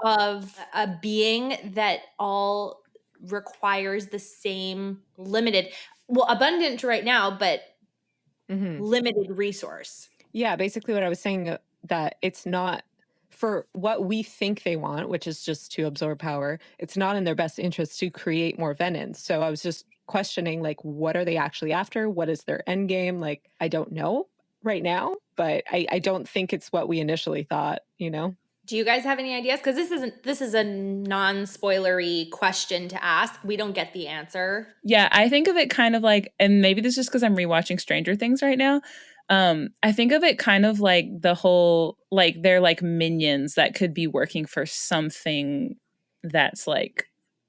of a being that all requires the same limited, well, abundant right now, but limited resource. Yeah, basically what I was saying, that it's not for what we think they want, which is just to absorb power. It's not in their best interest to create more Venom. So I was just questioning, like, what are they actually after? What is their end game? Like, I don't know right now, but I don't think it's what we initially thought, you know? Do you guys have any ideas? Because this is a non-spoilery question to ask. We don't get the answer. Yeah, I think of it kind of like, and maybe this is just because I'm rewatching Stranger Things right now. I think of it kind of like the whole, like they're like minions that could be working for something that's like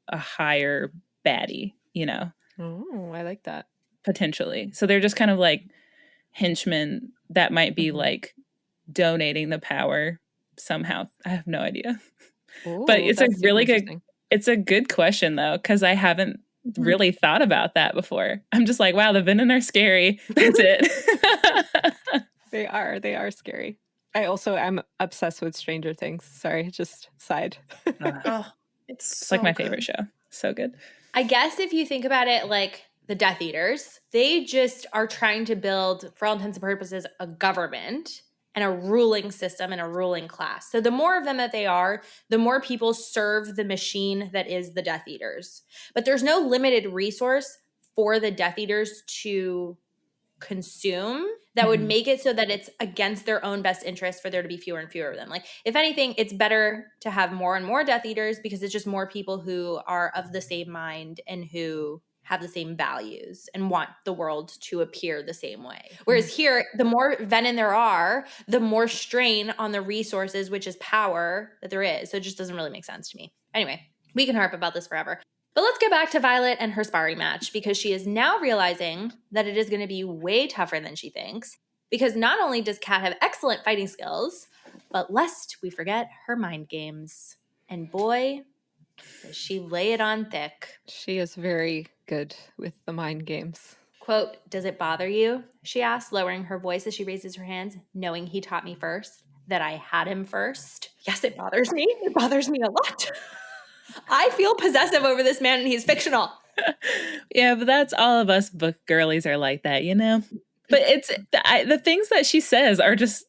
a higher baddie, you know? Oh, I like that. Potentially. So they're just kind of like henchmen that might be like donating the power somehow. I have no idea. Ooh, but it's a that's really super good, interesting. it's a good question though, because I haven't really thought about that before. I'm just like, wow, the Venom are scary. That's it. They are scary. I also am obsessed with Stranger Things. Sorry, just side. Oh, It's like my favorite show. So good. I guess if you think about it, like the Death Eaters, they just are trying to build, for all intents and purposes, a government and a ruling system and a ruling class. So the more of them that they are, the more people serve the machine that is the Death Eaters. But there's no limited resource for the Death Eaters to consume that would make it so that it's against their own best interest for there to be fewer and fewer of them. Like, if anything, it's better to have more and more Death Eaters because it's just more people who are of the same mind and who have the same values and want the world to appear the same way. Whereas here, the more venom there are, the more strain on the resources, which is power, that there is. So it just doesn't really make sense to me. Anyway, we can harp about this forever. But let's get back to Violet and her sparring match, because she is now realizing that it is going to be way tougher than she thinks, because not only does Kat have excellent fighting skills, but lest we forget her mind games. And boy, does she lay it on thick. She is very good with the mind games. Quote, "Does it bother you?" she asks, lowering her voice as she raises her hands, "knowing he taught me first, that I had him first?" Yes, it bothers me. It bothers me a lot. I feel possessive over this man and he's fictional. Yeah, but that's all of us book girlies are like that, you know? But it's the things that she says are just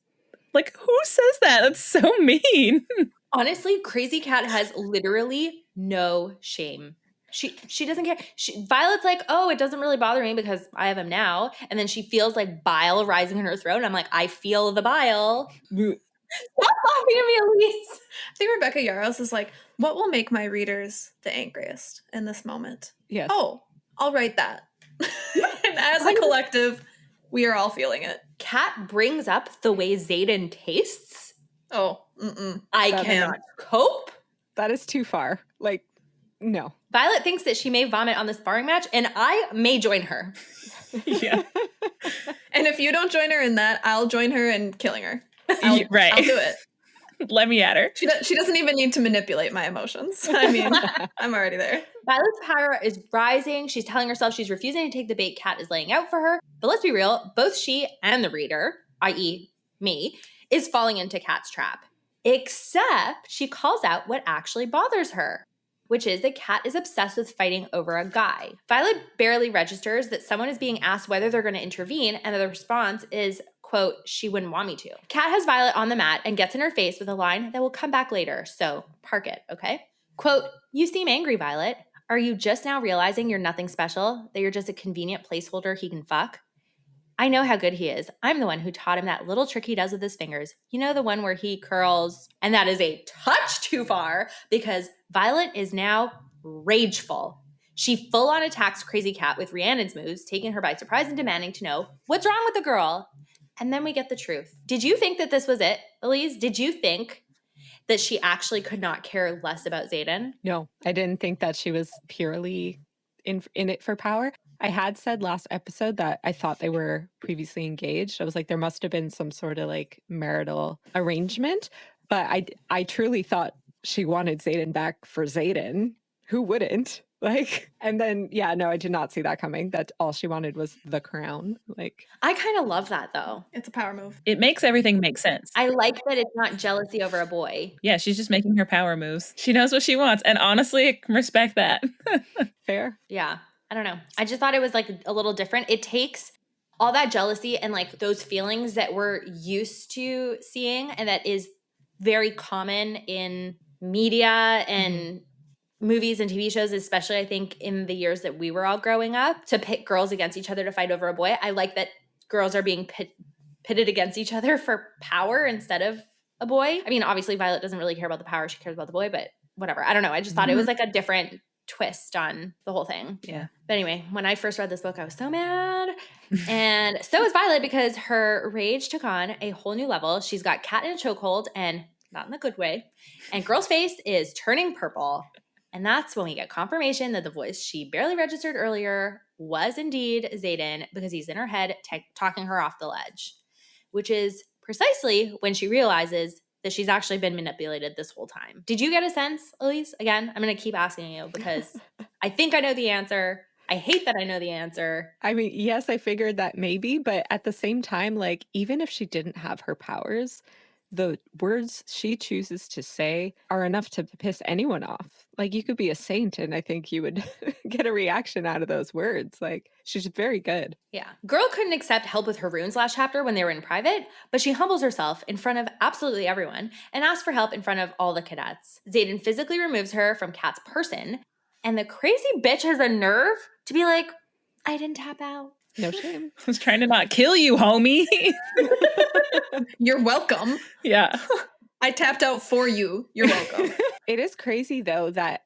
like, who says that? That's so mean. Honestly, Crazy Cat has literally no shame. She doesn't care. Violet's like, "Oh, it doesn't really bother me because I have him now." And then she feels like bile rising in her throat. And I'm like, I feel the bile. Stop laughing at me, Elyse. I think Rebecca Yarros is like, what will make my readers the angriest in this moment? Yes. Oh, I'll write that. And as a collective, we are all feeling it. Kat brings up the way Xaden tastes. Oh, I cannot cope. That is too far. Like, no. Violet thinks that she may vomit on the sparring match, and I may join her. Yeah. And if you don't join her in that, I'll join her in killing her. Right. I'll do it. Let me at her. She doesn't even need to manipulate my emotions. I mean, I'm already there. Violet's power is rising. She's telling herself she's refusing to take the bait Kat is laying out for her. But let's be real, both she and the reader, i.e. me, is falling into Kat's trap. Except she calls out what actually bothers her, which is that Kat is obsessed with fighting over a guy. Violet barely registers that someone is being asked whether they're going to intervene, and the response is, quote, "She wouldn't want me to." Kat has Violet on the mat and gets in her face with a line that will come back later, so park it, okay? Quote, "You seem angry, Violet. Are you just now realizing you're nothing special, that you're just a convenient placeholder he can fuck? I know how good he is. I'm the one who taught him that little trick he does with his fingers. You know, the one where he curls." And that is a touch too far, because Violet is now rageful. She full-on attacks Crazy Cat with Rhiannon's moves, taking her by surprise and demanding to know what's wrong with the girl. And then we get the truth. Did you think that this was it, Elyse? Did you think that she actually could not care less about Xaden? No, I didn't think that she was purely in it for power. I had said last episode that I thought they were previously engaged. I was like, there must have been some sort of like marital arrangement. But I truly thought she wanted Xaden back for Xaden. Who wouldn't? Like, and then, yeah, no, I did not see that coming. That all she wanted was the crown. Like, I kind of love that, though. It's a power move. It makes everything make sense. I like that it's not jealousy over a boy. Yeah, she's just making her power moves. She knows what she wants. And honestly, I can respect that. fair. Yeah, I don't know. I just thought it was like a little different. It takes all that jealousy and like those feelings that we're used to seeing, and that is very common in media and movies and TV shows, especially I think in the years that we were all growing up, to pit girls against each other to fight over a boy. I like that girls are being pitted against each other for power instead of a boy. I mean, obviously Violet doesn't really care about the power. She cares about the boy, but whatever. I don't know. I just thought it was like a different twist on the whole thing. Yeah. But anyway, when I first read this book, I was so mad. And so was Violet, because her rage took on a whole new level. She's got Kat in a chokehold, and not in the good way. And Girl's face is turning purple. And that's when we get confirmation that the voice she barely registered earlier was indeed Xaden, because he's in her head talking her off the ledge, which is precisely when she realizes that she's actually been manipulated this whole time. Did you get a sense, Elyse? Again, I'm going to keep asking you because I think I know the answer. I hate that I know the answer. I mean, yes, I figured that maybe, but at the same time, like, even if she didn't have her powers, the words she chooses to say are enough to piss anyone off. Like, you could be a saint and I think you would get a reaction out of those words. Like, she's very good. Yeah. Girl couldn't accept help with her runes last chapter when they were in private, but she humbles herself in front of absolutely everyone and asks for help in front of all the cadets. Xaden physically removes her from Kat's person, and the crazy bitch has a nerve to be like, I didn't tap out. No shame. I was trying to not kill you, homie. You're welcome. Yeah. I tapped out for you. You're welcome. It is crazy though that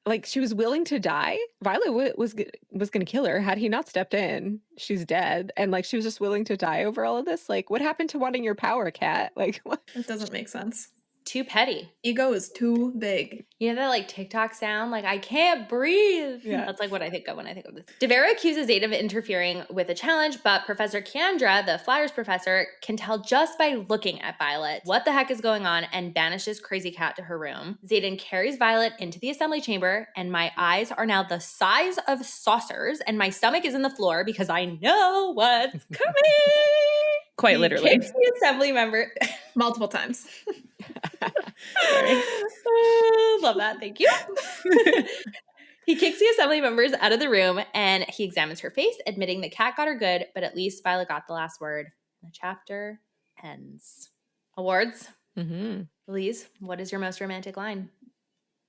like she was willing to die. Violet was going to kill her had he not stepped in. She's dead, and like she was just willing to die over all of this. Like, what happened to wanting your power, Cat? Like, what? That doesn't make sense. Too petty. Ego is too big. You know that like TikTok sound? Like, I can't breathe. Yeah. That's like what I think of when I think of this. Devera accuses Zaid of interfering with a challenge, but Professor Kendra, the Flyers professor, can tell just by looking at Violet what the heck is going on and banishes Crazy Cat to her room. Zayden carries Violet into the assembly chamber, and my eyes are now the size of saucers, and my stomach is in the floor because I know what's coming. Quite He literally. kicks the assembly member. Multiple times. Sorry. Love that. Thank you. He kicks the assembly members out of the room and he examines her face, admitting the cat got her good, but at least Violet got the last word. The chapter ends. Awards. Mm-hmm. Elyse, what is your most romantic line?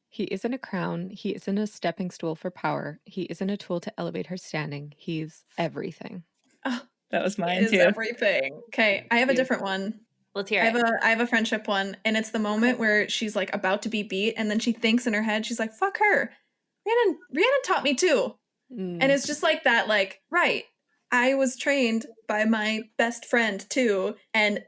He isn't a crown. He isn't a stepping stool for power. He isn't a tool to elevate her standing. He's everything. Oh, That was mine it is too. everything. Okay, I have a different one. Let's hear it. I have a friendship one, and it's the moment where she's like about to be beat, and then she thinks in her head, she's like, "Fuck her, Rhiannon taught me too," and it's just like that, like, right? I was trained by my best friend too, and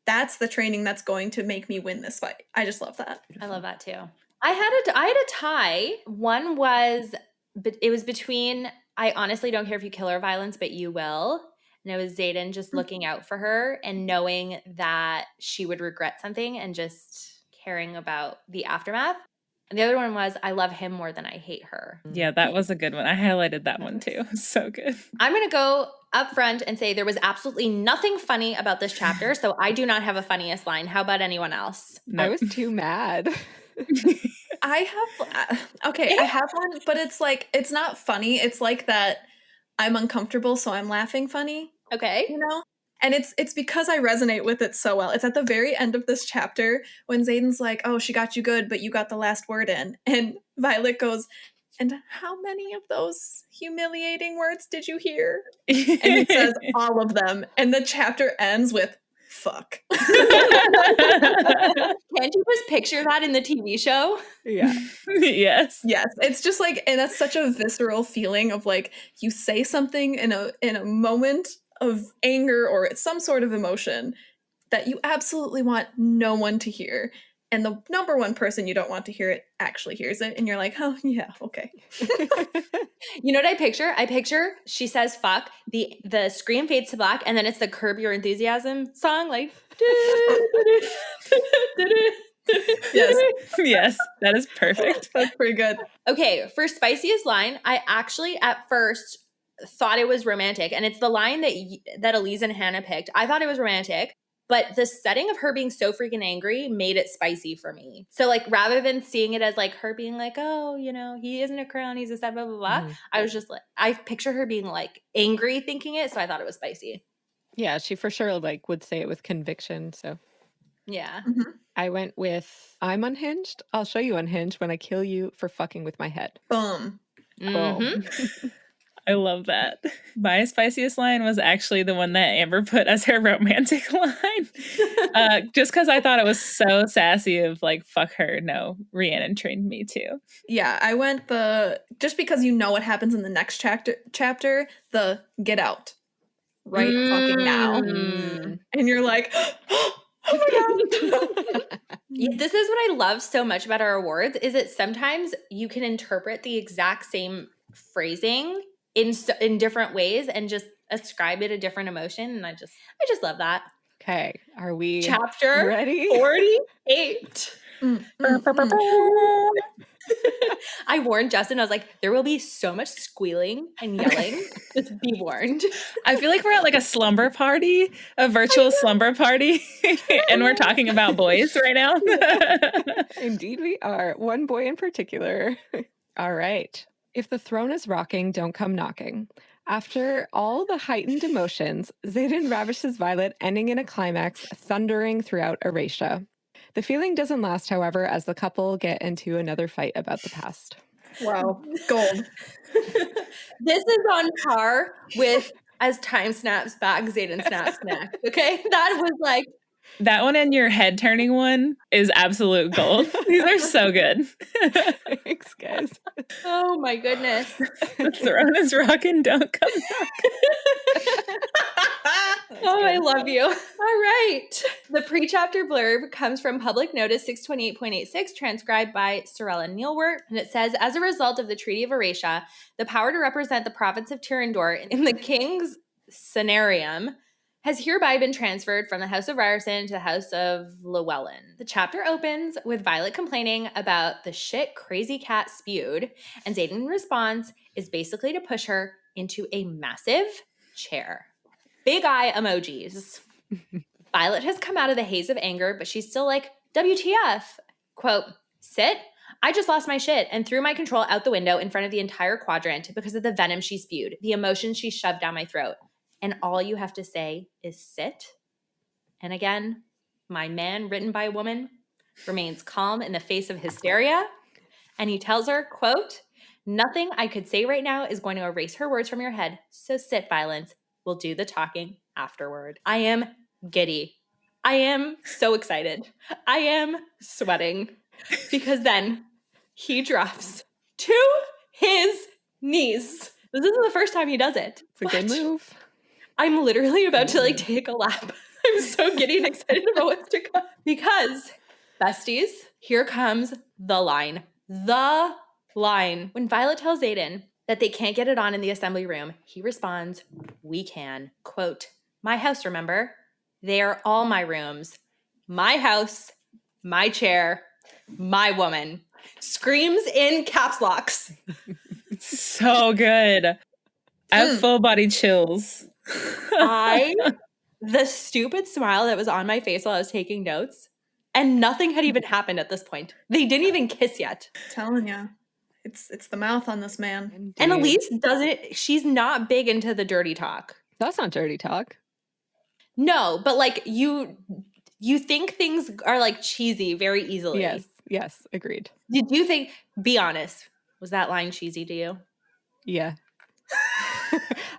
that's the training that's going to make me win this fight. I just love that. I love that too. I had a tie. One was, but it was between. I honestly don't care if you kill her, Violence, but you will. And it was Zayden just looking out for her and knowing that she would regret something and just caring about the aftermath. And the other one was, I love him more than I hate her. Yeah, that was a good one. I highlighted that one too. So good. I'm going to go up front and say there was absolutely nothing funny about this chapter, so I do not have a funniest line. How about anyone else? I was too mad. I have one, but it's like, it's not funny. It's like that I'm uncomfortable, so I'm laughing funny. Okay. You know? And it's because I resonate with it so well. It's at the very end of this chapter when Zayden's like, "Oh, she got you good, but you got the last word in." And Violet goes, "And how many of those humiliating words did you hear?" And it says all of them. And the chapter ends with fuck. Can't you just picture that in the TV show? Yeah. Yes. Yes. It's just like, and that's such a visceral feeling of like, you say something in a moment of anger or some sort of emotion that you absolutely want no one to hear. And the number one person you don't want to hear it actually hears it. And you're like, oh, yeah, okay. You know what I picture? I picture she says fuck, the screen fades to black, and then it's the Curb Your Enthusiasm song, like Yes. Yes, that is perfect. That's pretty good. Okay, for spiciest line, I actually at first thought it was romantic, and it's the line that Elyse and Hannah picked. I thought it was romantic, but the setting of her being so freaking angry made it spicy for me. So like rather than seeing it as like her being like, oh, you know, he isn't a crown, he's a stud, blah, blah, blah. I was just like, I picture her being like angry thinking it, so I thought it was spicy. Yeah, she for sure like would say it with conviction. So Yeah. Mm-hmm. I went with, I'm unhinged. I'll show you unhinged when I kill you for fucking with my head. Boom. Mhm. I love that. My spiciest line was actually the one that Amber put as her romantic line. Just because I thought it was so sassy of like, fuck her. No, Rhiannon trained me too. Yeah, I went just because you know what happens in the next chapter, the get out right fucking now. And you're like, oh my God. This is what I love so much about our awards is that sometimes you can interpret the exact same phrasing in different ways and just ascribe it a different emotion. And I just love that. Okay, are we Chapter ready? 48. I warned Justin, I was like, there will be so much squealing and yelling. Just be warned. I feel like we're at like a slumber party, a virtual slumber party, and we're talking about boys right now. Indeed we are. One boy in particular. All right. If the throne is rocking, don't come knocking. After all the heightened emotions, Zayden ravishes Violet, ending in a climax, thundering throughout Erasia. The feeling doesn't last, however, as the couple get into another fight about the past. Wow. Gold. This is on par with as time snaps back, Xaden snaps neck. Okay? That was like That one and your head turning one is absolute gold. These are so good. Thanks, guys. oh my goodness. The throne is rocking, don't come knock. Oh, I love you. All right. The pre-chapter blurb comes from Public Notice 628.86, transcribed by Sorella Neilwort. And it says, as a result of the Treaty of Erasia, the power to represent the province of Tyrrendor in the King's Scenarium has hereby been transferred from the House of Ryerson to the House of Llewellyn. The chapter opens with Violet complaining about the shit crazy cat spewed, and Xaden's response is basically to push her into a massive chair. Big eye emojis. Violet has come out of the haze of anger, but she's still like, WTF? Quote, sit? I just lost my shit and threw my control out the window in front of the entire quadrant because of the venom she spewed, the emotions she shoved down my throat. And all you have to say is sit. And again, my man, written by a woman, remains calm in the face of hysteria. And he tells her, quote, nothing I could say right now is going to erase her words from your head. So sit, Violence. We'll do the talking afterward. I am giddy. I am so excited. I am sweating. Because then he drops to his knees. This isn't the first time he does it. It's a good move. I'm literally about to like take a lap. I'm so giddy and excited about what's to come. Because, besties, here comes the line. The line. When Violet tells Xaden that they can't get it on in the assembly room, he responds, we can. Quote, my house, remember? They are all my rooms. My house, my chair, my woman. Screams in caps locks. So good. I have full body chills. The stupid smile that was on my face while I was taking notes, and nothing had even happened at this point. They didn't even kiss yet. Telling you. It's the mouth on this man. Indeed. And Elise doesn't, she's not big into the dirty talk. That's not dirty talk. No, but like you think things are like cheesy very easily. Yes, agreed. Did you think, be honest, was that line cheesy to you? Yeah.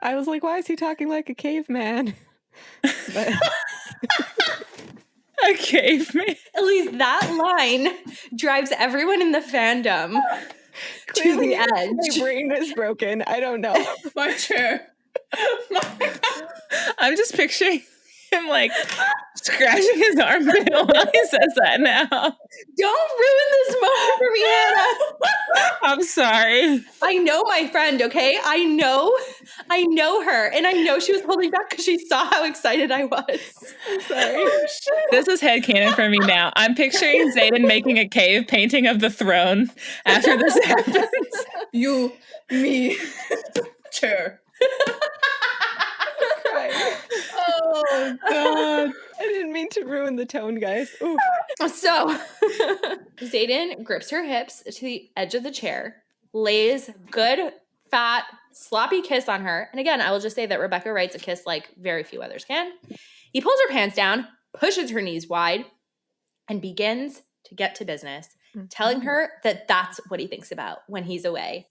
I was like, why is he talking like a caveman? But A caveman. Elise, that line drives everyone in the fandom to the edge. my brain is broken. I don't know. My chair. I'm just picturing him like scratching his armpit while he says that now. Don't ruin this moment for me, Hannah. I'm sorry. I know my friend, okay? I know her. And I know she was holding back because she saw how excited I was. I'm sorry. This is headcanon for me now. I'm picturing Xaden making a cave painting of the throne after this happens. You, me, chair. Oh, God. I didn't mean to ruin the tone, guys. Oof. So, Xaden grips her hips to the edge of the chair, lays good, fat, sloppy kiss on her. And again, I will just say that Rebecca writes a kiss like very few others can. He pulls her pants down, pushes her knees wide, and begins to get to business, telling her that that's what he thinks about when he's away.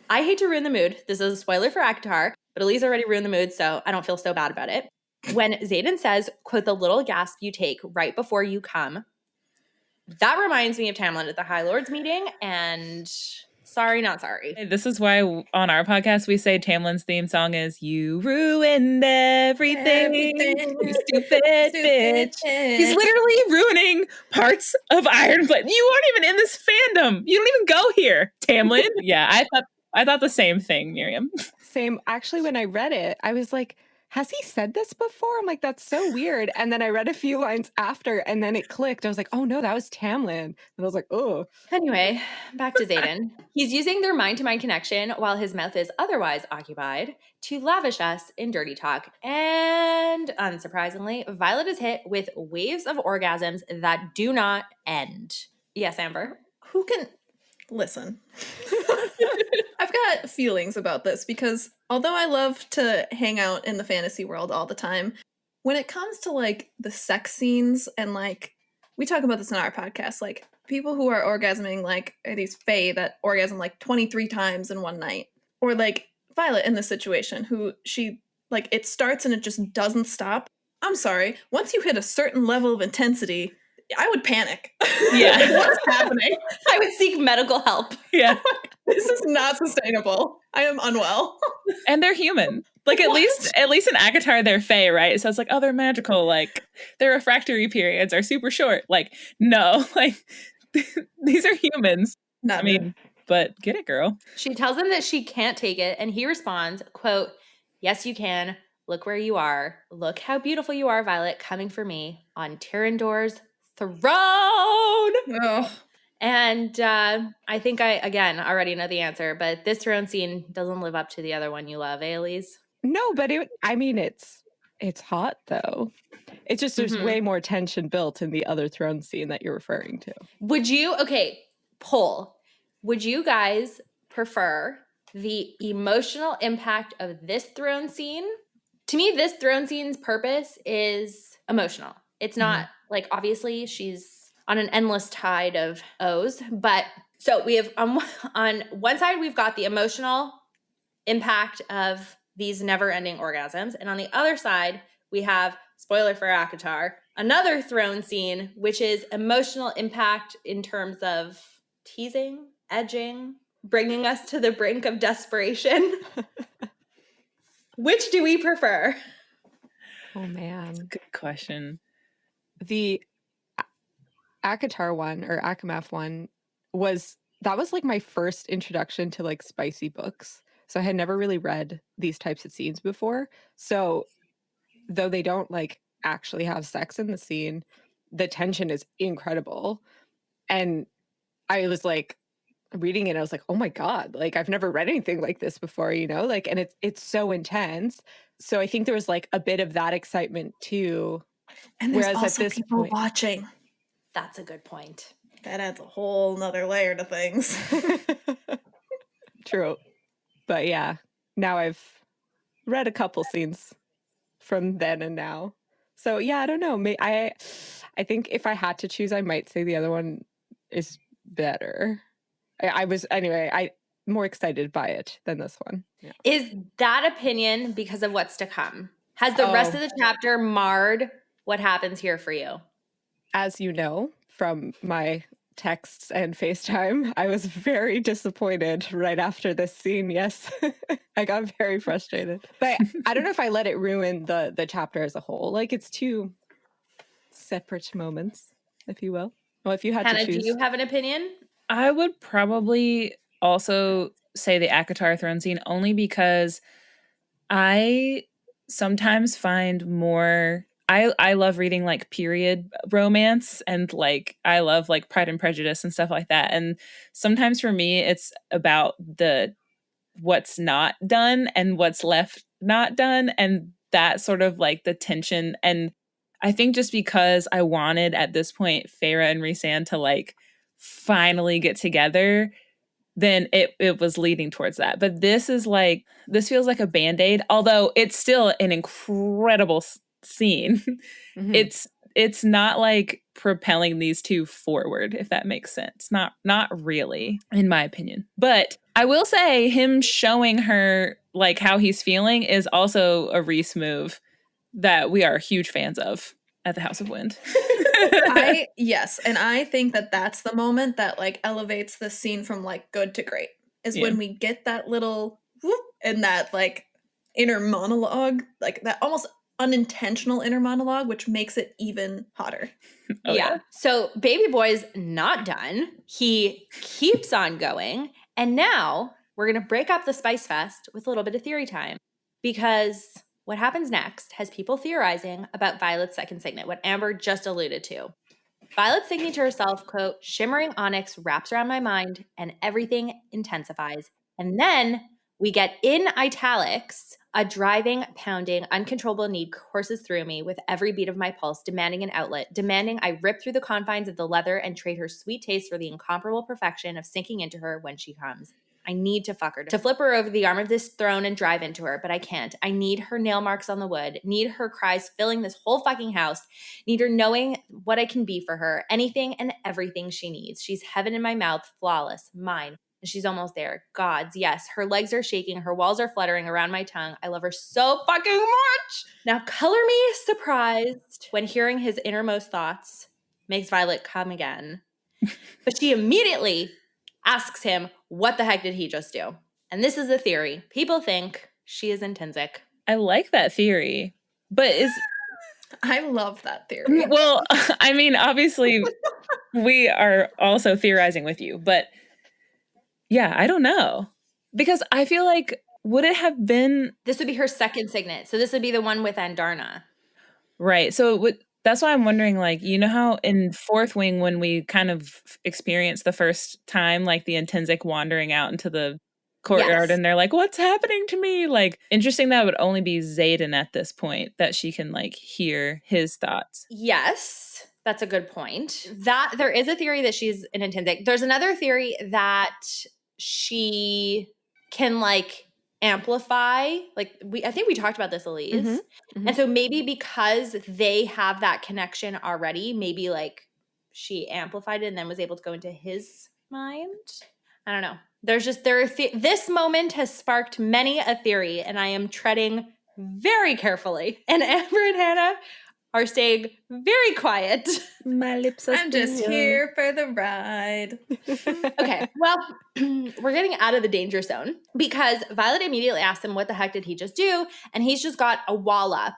I hate to ruin the mood. This is a spoiler for ACOTAR, but Elise already ruined the mood, so I don't feel so bad about it. When Xaden says, quote, the little gasp you take right before you come, that reminds me of Tamlin at the High Lords meeting, and sorry, not sorry. This is why on our podcast we say Tamlin's theme song is "You ruined everything, you stupid bitch." He's literally ruining parts of Ironblade. You aren't even in this fandom. You don't even go here, Tamlin. Yeah, I thought the same thing, Myriam. Same. Actually, when I read it, I was like, has he said this before? I'm like, that's so weird. And then I read a few lines after, and then it clicked. I was like, oh no, that was Tamlin. And I was like, oh. Anyway, back to Xaden. He's using their mind-to-mind connection while his mouth is otherwise occupied to lavish us in dirty talk. And unsurprisingly, Violet is hit with waves of orgasms that do not end. Yes, Amber? Who can listen? I've got feelings about this because although I love to hang out in the fantasy world all the time, when it comes to like the sex scenes and like we talk about this in our podcast, like people who are orgasming like are these fae that orgasm like 23 times in one night, or like Violet in this situation, who she, like, it starts and it just doesn't stop. I'm sorry. Once you hit a certain level of intensity, I would panic. Yeah. Like, what's happening? I would seek medical help. Yeah. This is not sustainable. I am unwell. And they're human. Like, at least in ACOTAR, they're fae, right? So it's like, oh, they're magical. Like, their refractory periods are super short. Like, no, like, these are humans. Not I mean, but get it, girl. She tells him that she can't take it, and he responds, quote, "Yes, you can. Look where you are. Look how beautiful you are, Violet, coming for me on Tyrandor's throne." Ugh. And I think I, again, already know the answer, but this throne scene doesn't live up to the other one you love, Elise. No, but it's hot though. It's just there's way more tension built in the other throne scene that you're referring to. Poll. Would you guys prefer the emotional impact of this throne scene? To me, this throne scene's purpose is emotional. It's not like, obviously she's on an endless tide of O's, but so we have on one side, we've got the emotional impact of these never-ending orgasms. And on the other side, we have, spoiler for ACOTAR, another throne scene, which is emotional impact in terms of teasing, edging, bringing us to the brink of desperation. Which do we prefer? Oh man. Good question. The ACOTAR one or ACOMAF one was like my first introduction to like spicy books. So I had never really read these types of scenes before. So though they don't like actually have sex in the scene, the tension is incredible. And I was like reading it, I was like, oh my God, like I've never read anything like this before, you know, like, and it's so intense. So I think there was like a bit of that excitement too. And there's Whereas also at this people point, watching. That's a good point. That adds a whole nother layer to things. True. But yeah, now I've read a couple scenes from then and now. So yeah, I don't know. I think if I had to choose, I might say the other one is better. I'm more excited by it than this one. Yeah. Is that opinion because of what's to come? Has the rest of the chapter marred what happens here for you? As you know from my texts and FaceTime, I was very disappointed right after this scene. Yes, I got very frustrated. But I don't know if I let it ruin the chapter as a whole. Like, it's two separate moments, if you will. Well, if you had Hannah, to choose. do you have an opinion? I would probably also say the ACOTAR throne scene, only because I sometimes find more... I love reading like period romance, and like I love like Pride and Prejudice and stuff like that. And sometimes for me, it's about the what's not done and what's left not done, and that sort of like the tension. And I think just because I wanted at this point Feyre and Rhysand to like finally get together, then it was leading towards that. But this feels like a Band-Aid, although it's still an incredible scene. It's not like propelling these two forward, if that makes sense. Not really, in my opinion. But I will say him showing her like how he's feeling is also a Rhys move that we are huge fans of at the House of Wind. Yes, and I think that that's the moment that like elevates the scene from like good to great, is when we get that little whoop and that like inner monologue, like that almost unintentional inner monologue, which makes it even hotter. So baby boy's not done. He keeps on going. And now we're going to break up the Spice Fest with a little bit of theory time, because what happens next has people theorizing about Violet's second signet, what Amber just alluded to. Violet's thinking to herself, quote, "Shimmering onyx wraps around my mind and everything intensifies." And then we get in italics, "A driving, pounding, uncontrollable need courses through me with every beat of my pulse, demanding an outlet, demanding I rip through the confines of the leather and trade her sweet taste for the incomparable perfection of sinking into her when she comes. I need to fuck her, to flip her over the arm of this throne and drive into her, but I can't. I need her nail marks on the wood, need her cries filling this whole fucking house, need her knowing what I can be for her, anything and everything she needs. She's heaven in my mouth, flawless, mine. And she's almost there. Gods, yes. Her legs are shaking. Her walls are fluttering around my tongue. I love her so fucking much. Now color me surprised when hearing his innermost thoughts makes Violet come again. But she immediately asks him, what the heck did he just do? And this is the theory. People think she is intrinsic. I like that theory. But I love that theory. well, I mean, obviously we are also theorizing with you, but yeah, I don't know. Because I feel like, would it have been... This would be her second signet. So this would be the one with Andarna. Right. So that's why I'm wondering, like, you know how in Fourth Wing, when we kind of experienced the first time, like the intrinsic wandering out into the courtyard, and they're like, what's happening to me? Like, interesting that it would only be Xaden at this point that she can like hear his thoughts. Yes, that's a good point. That there is a theory that she's an intrinsic. There's another theory that she can like amplify, like I think we talked about this, Elyse. Mm-hmm. Mm-hmm. And so maybe because they have that connection already, maybe like she amplified it and then was able to go into his mind. I don't know. This moment has sparked many a theory, and I am treading very carefully. And Amber and Hannah are staying very quiet. My lips are I'm just here for the ride. Okay, well, we're getting out of the danger zone because Violet immediately asks him, what the heck did he just do? And he's just got a wall up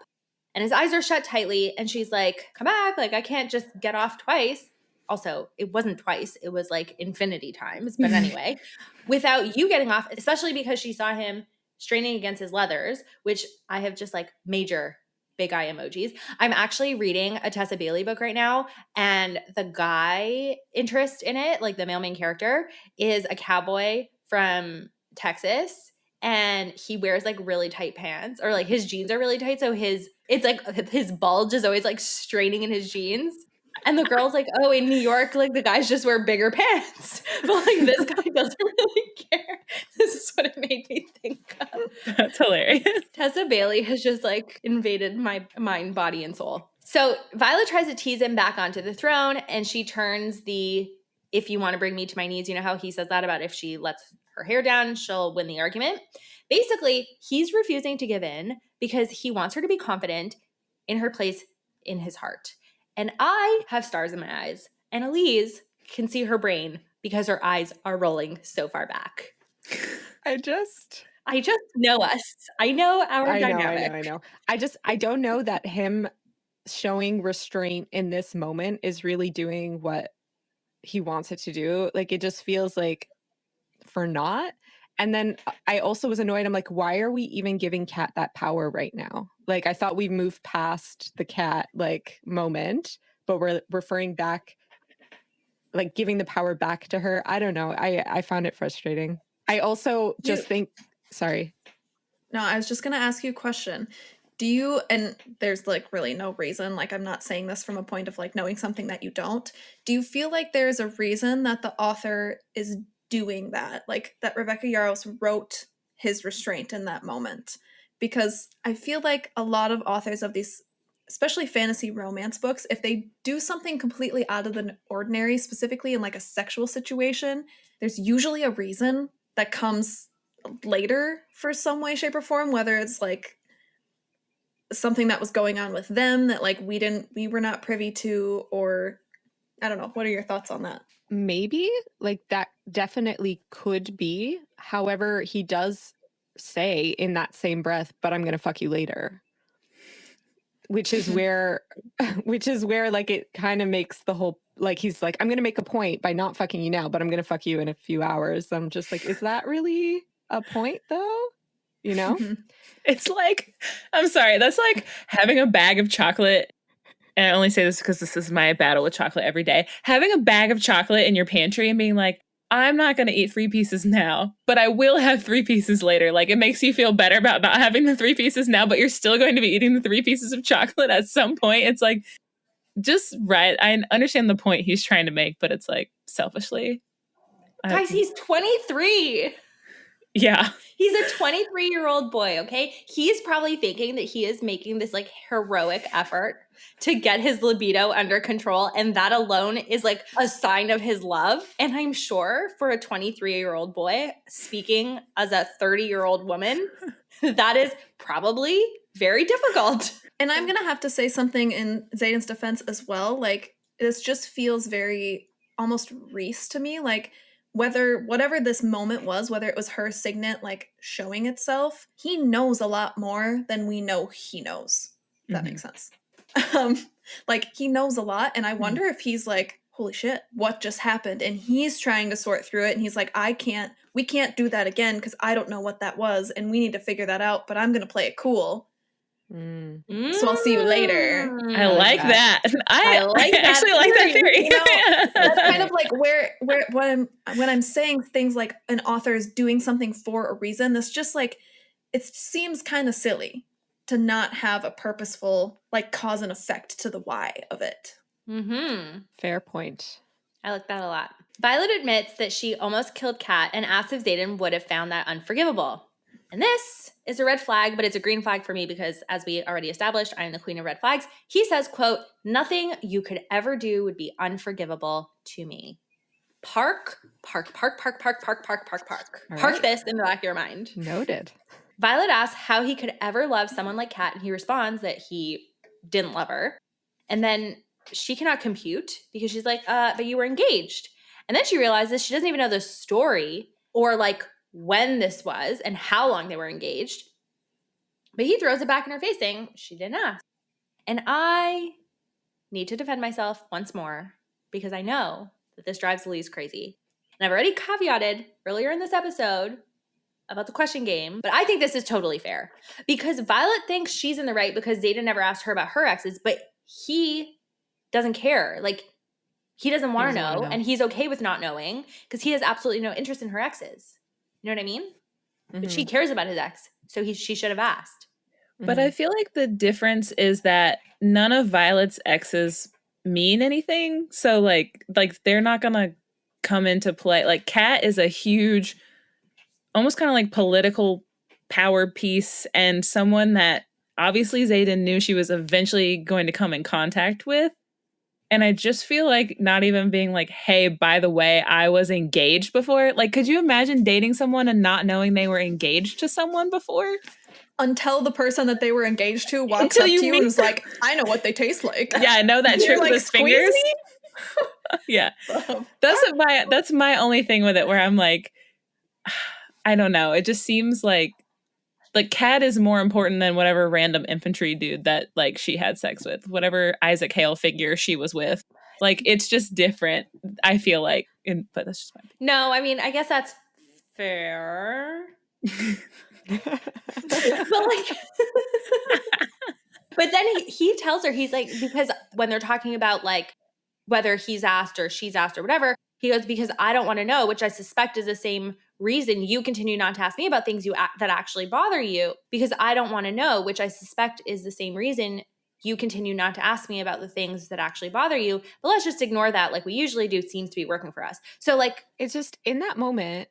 and his eyes are shut tightly. And she's like, come back. Like, I can't just get off twice. Also, it wasn't twice. It was like infinity times. But anyway, without you getting off, especially because she saw him straining against his leathers, which I have just like major big eye emojis. I'm actually reading a Tessa Bailey book right now, and the guy interest in it, like the male main character, is a cowboy from Texas, and he wears like really tight pants, or like his jeans are really tight, so it's like his bulge is always like straining in his jeans. And the girl's like, oh, in New York, like the guys just wear bigger pants. But like this guy doesn't really care. This is what it made me think of. That's hilarious. Tessa Bailey has just like invaded my mind, body, and soul. So Violet tries to tease him back onto the throne, and she turns the, if you want to bring me to my knees, you know how he says that about if she lets her hair down, she'll win the argument. Basically, he's refusing to give in because he wants her to be confident in her place in his heart. And I have stars in my eyes, and Elyse can see her brain because her eyes are rolling so far back. I just know us. I know our dynamic. I know. I don't know that him showing restraint in this moment is really doing what he wants it to do. Like, it just feels like for naught. And then I also was annoyed. I'm like, why are we even giving Kat that power right now? Like, I thought we moved past the Kat like moment, but we're referring back, like giving the power back to her. I don't know. I found it frustrating. I also just think, sorry. No, I was just going to ask you a question. Do you, and there's like really no reason, like I'm not saying this from a point of like knowing something that you don't. Do you feel like there's a reason that the author is doing that? Like that Rebecca Yarros wrote his restraint in that moment? Because I feel like a lot of authors of these, especially fantasy romance books, if they do something completely out of the ordinary, specifically in like a sexual situation, there's usually a reason that comes later for some way, shape, or form, whether it's like something that was going on with them that like we were not privy to, or I don't know. What are your thoughts on that? Maybe, like that definitely could be. However, he does say in that same breath, but I'm going to fuck you later. Which is where like it kind of makes the whole, like he's like, I'm going to make a point by not fucking you now, but I'm going to fuck you in a few hours. I'm just like, is that really a point though? You know? It's like, I'm sorry, that's like having a bag of chocolate. And I only say this because this is my battle with chocolate every day. Having a bag of chocolate in your pantry and being like, I'm not going to eat 3 pieces now, but I will have 3 pieces later. Like, it makes you feel better about not having the 3 pieces now, but you're still going to be eating the 3 pieces of chocolate at some point. It's like, just right. I understand the point he's trying to make, but it's like selfishly. Guys, he's 23. Yeah. He's a 23-year-old boy, okay? He's probably thinking that he is making this like heroic effort to get his libido under control, and that alone is like a sign of his love. And I'm sure for a 23-year-old boy speaking as a 30-year-old woman, that is probably very difficult. And I'm going to have to say something in Xaden's defense as well. Like, this just feels very almost Reese to me. Like, whatever this moment was, whether it was her signet like showing itself, he knows a lot more than we know he knows. If that makes sense. Like, he knows a lot, and I wonder if he's like, holy shit, what just happened? And he's trying to sort through it, and he's like, we can't do that again because I don't know what that was, and we need to figure that out, but I'm going to play it cool. So I'll see you later. I like that. I actually like that theory. You know, that's kind of like where when I'm saying things like an author is doing something for a reason, that's just like, it seems kind of silly to not have a purposeful like cause and effect to the why of it. Fair point. I like that a lot. Violet admits that she almost killed Kat and asks if Xaden would have found that unforgivable. And this is a red flag, but it's a green flag for me because, as we already established, I am the queen of red flags. He says, quote, nothing you could ever do would be unforgivable to me. Park this in the back of your mind. Noted. Violet asks how he could ever love someone like Kat, and he responds that he didn't love her. And then she cannot compute because she's like, but you were engaged. And then she realizes she doesn't even know the story or like when this was and how long they were engaged. But he throws it back in her face saying she didn't ask. And I need to defend myself once more because I know that this drives Elyse crazy. And I've already caveated earlier in this episode about the question game, but I think this is totally fair because Violet thinks she's in the right because Xaden never asked her about her exes, but he doesn't care. Like, he doesn't want to know, and he's okay with not knowing because he has absolutely no interest in her exes. You know what I mean? But she cares about his ex, so she should have asked. But I feel like the difference is that none of Violet's exes mean anything. So like they're not gonna come into play. Like Kat is a huge, almost kind of like political power piece and someone that obviously Xaden knew she was eventually going to come in contact with. And I just feel like not even being like, hey, by the way, I was engaged before. Like, could you imagine dating someone and not knowing they were engaged to someone before? Until the person that they were engaged to walks up to you and is like, I know what they taste like. Yeah, I know that trick with his fingers. Yeah. That's my only thing with it where I'm like, I don't know. It just seems like Kat is more important than whatever random infantry dude that like she had sex with, whatever Isaac Hale figure she was with. Like, it's just different, I feel like. But that's just my opinion. No, I mean, I guess that's fair. But like, but then he tells her, he's like, because when they're talking about like whether he's asked or she's asked or whatever, he goes, because I don't want to know, which I suspect is the same reason you continue not to ask me about things that actually bother you, because I don't want to know, which I suspect is the same reason you continue not to ask me about the things that actually bother you. But let's just ignore that like we usually do. It seems to be working for us. So like, it's just in that moment,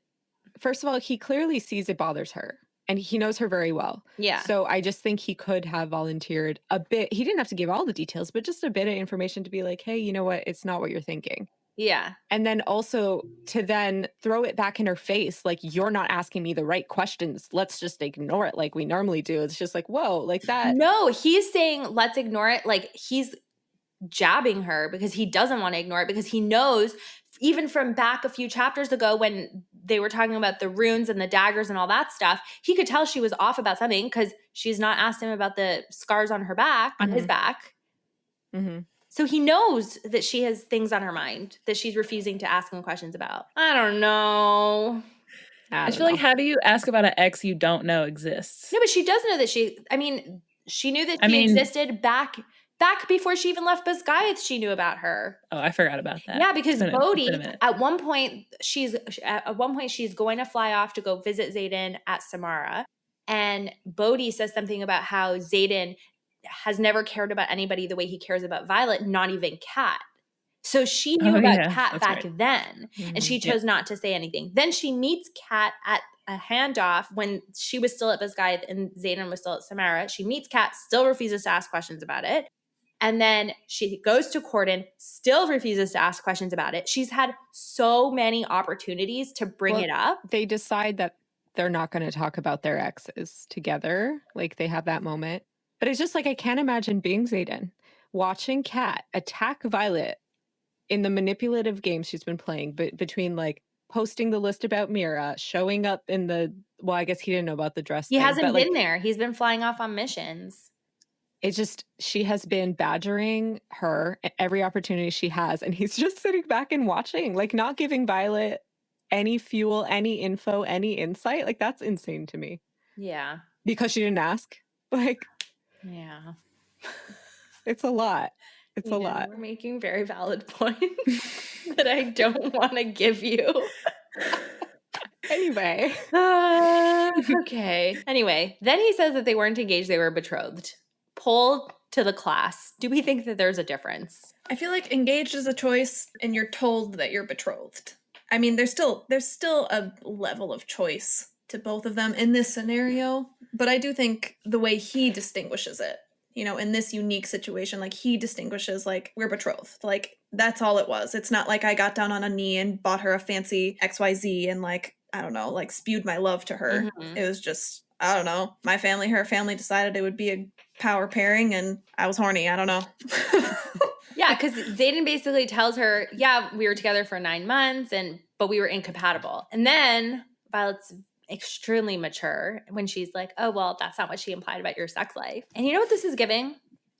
first of all, he clearly sees it bothers her. And he knows her very well. Yeah. So I just think he could have volunteered a bit. He didn't have to give all the details, but just a bit of information to be like, hey, you know what? It's not what you're thinking. Yeah. And then also to then throw it back in her face, like, you're not asking me the right questions. Let's just ignore it like we normally do. It's just like, whoa, like that. No, he's saying, let's ignore it. Like, he's jabbing her because he doesn't want to ignore it because he knows, even from back a few chapters ago when they were talking about the runes and the daggers and all that stuff, he could tell she was off about something because she's not asked him about the scars on her back, on his back. So he knows that she has things on her mind that she's refusing to ask him questions about. I don't know. I feel like, how do you ask about an ex you don't know exists? No, but she does know that she knew that she existed back before she even left Basgiath. She knew about her. Oh, I forgot about that. Yeah, because Bodhi, at one point she's going to fly off to go visit Xaden at Samara. And Bodhi says something about how Xaden has never cared about anybody the way he cares about Violet, not even Kat. So she knew about Kat back then, and she chose not to say anything. Then she meets Kat at a handoff when she was still at Biscayth and Xaden was still at Samara. She meets Kat, still refuses to ask questions about it. And then she goes to Corden, still refuses to ask questions about it. She's had so many opportunities to bring it up. They decide that they're not going to talk about their exes together. Like, they have that moment. But it's just like, I can't imagine being Xaden, watching Kat attack Violet in the manipulative game she's been playing, but between like posting the list about Mira, showing up in the, well, I guess he didn't know about the dress He thing, hasn't but been like, there. He's been flying off on missions. it's just, she has been badgering her at every opportunity she has. And he's just sitting back and watching, like not giving Violet any fuel, any info, any insight. Like, that's insane to me. Yeah. Because she didn't ask. Like, Yeah. it's a lot. It's a lot. We're making very valid points that I don't want to give you. Anyway. Okay. Anyway, then he says that they weren't engaged, they were betrothed. Poll to the class. Do we think that there's a difference? I feel like engaged is a choice and you're told that you're betrothed. I mean, there's still a level of choice to both of them in this scenario, but I do think the way he distinguishes it, you know, in this unique situation, like he distinguishes like we're betrothed. Like that's all it was. It's not like I got down on a knee and bought her a fancy XYZ and like, I don't know, like spewed my love to her. Mm-hmm. It was just, I don't know, my family, her family decided it would be a power pairing and I was horny. I don't know. Yeah, because Xaden basically tells her, yeah, we were together for 9 months, but we were incompatible. And then Violet's extremely mature when she's like, oh, well, that's not what she implied about your sex life. And you know what this is giving?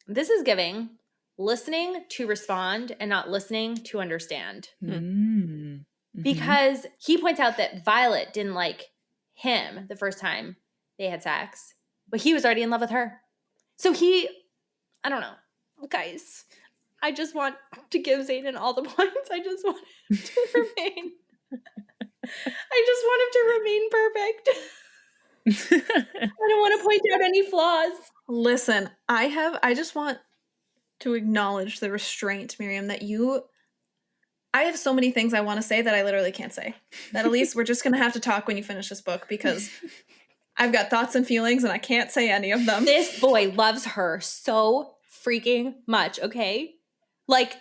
This is giving listening to respond and not listening to understand. Mm-hmm. Because he points out that Violet didn't like him the first time they had sex, but he was already in love with her. So I don't know. Guys, I just want to give Xaden all the points. I just want him to remain. I just want him to remain perfect. I don't want to point out any flaws. Listen, I just want to acknowledge the restraint, Myriam, that I have so many things I want to say that I literally can't say. That Elyse, we're just going to have to talk when you finish this book because I've got thoughts and feelings and I can't say any of them. This boy loves her so freaking much, okay? Like,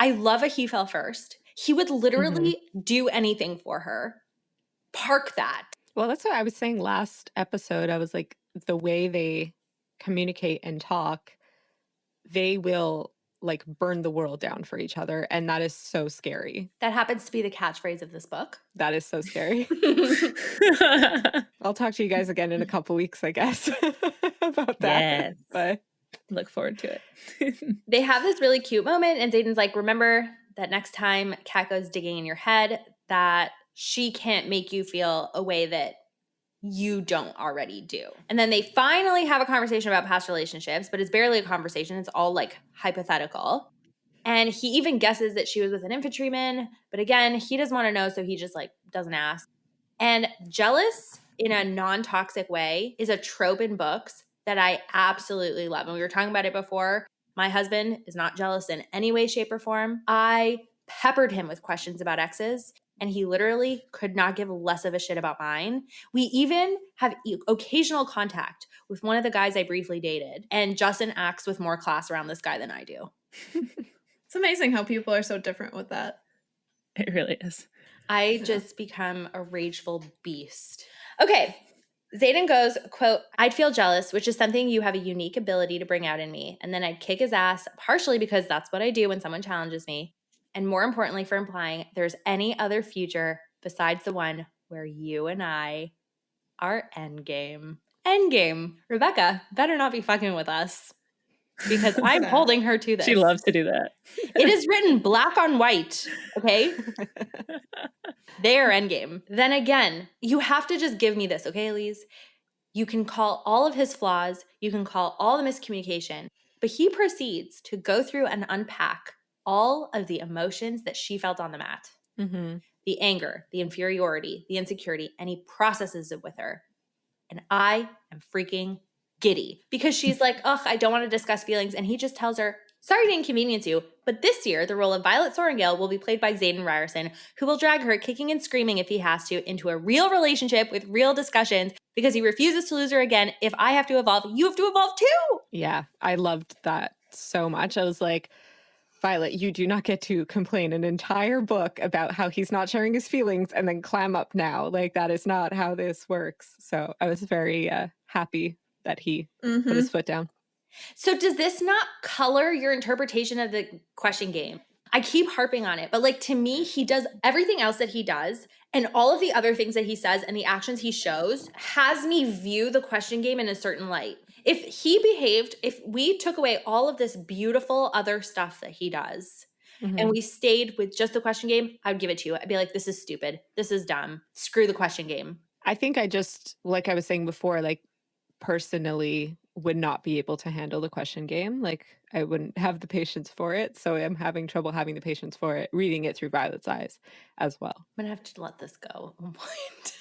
I love a he fell first. He would literally do anything for her. Park that. Well, that's what I was saying last episode. I was like, the way they communicate and talk, they will like burn the world down for each other. And that is so scary. That happens to be the catchphrase of this book. That is so scary. I'll talk to you guys again in a couple weeks, I guess, about that. Yes. But look forward to it. They have this really cute moment, and Xaden's like, remember that next time Kat goes digging in your head, that she can't make you feel a way that you don't already do. And then they finally have a conversation about past relationships, but it's barely a conversation. It's all like hypothetical. And he even guesses that she was with an infantryman, but again, he doesn't want to know, so he just like doesn't ask. And jealous in a non-toxic way is a trope in books that I absolutely love. And we were talking about it before. My husband is not jealous in any way, shape, or form. I peppered him with questions about exes, and he literally could not give less of a shit about mine. We even have occasional contact with one of the guys I briefly dated, and Justin acts with more class around this guy than I do. It's amazing how people are so different with that. It really is. I just become a rageful beast. Okay. Xaden goes, quote, I'd feel jealous, which is something you have a unique ability to bring out in me. And then I'd kick his ass, partially because that's what I do when someone challenges me. And more importantly, for implying there's any other future besides the one where you and I are endgame. Endgame. Rebecca better not be fucking with us, because I'm holding her to this. She loves to do that. It is written black on white, okay? They are endgame. Then again, you have to just give me this, okay, Elyse? You can call all of his flaws, you can call all the miscommunication, but he proceeds to go through and unpack all of the emotions that she felt on the mat. mm-hmm. The anger, the inferiority, the insecurity, and he processes it with her. And I am freaking giddy because she's like, ugh, I don't want to discuss feelings. And he just tells her, Sorry to inconvenience you, but this year, the role of Violet Sorrengail will be played by Xaden Ryerson, who will drag her kicking and screaming if he has to into a real relationship with real discussions because he refuses to lose her again. If I have to evolve, you have to evolve too. Yeah, I loved that so much. I was like, Violet, you do not get to complain an entire book about how he's not sharing his feelings and then clam up now. Like, that is not how this works. So I was very happy that he put his foot down. So does this not color your interpretation of the question game? I keep harping on it, but like to me, he does everything else that he does and all of the other things that he says and the actions he shows has me view the question game in a certain light. If we took away all of this beautiful other stuff that he does and we stayed with just the question game, I'd give it to you. I'd be like, this is stupid. This is dumb. Screw the question game. I think I just, like I was saying before, like personally would not be able to handle the question game. Like I wouldn't have the patience for it. So I'm having trouble having the patience for it, reading it through Violet's eyes as well. I'm going to have to let this go at one point.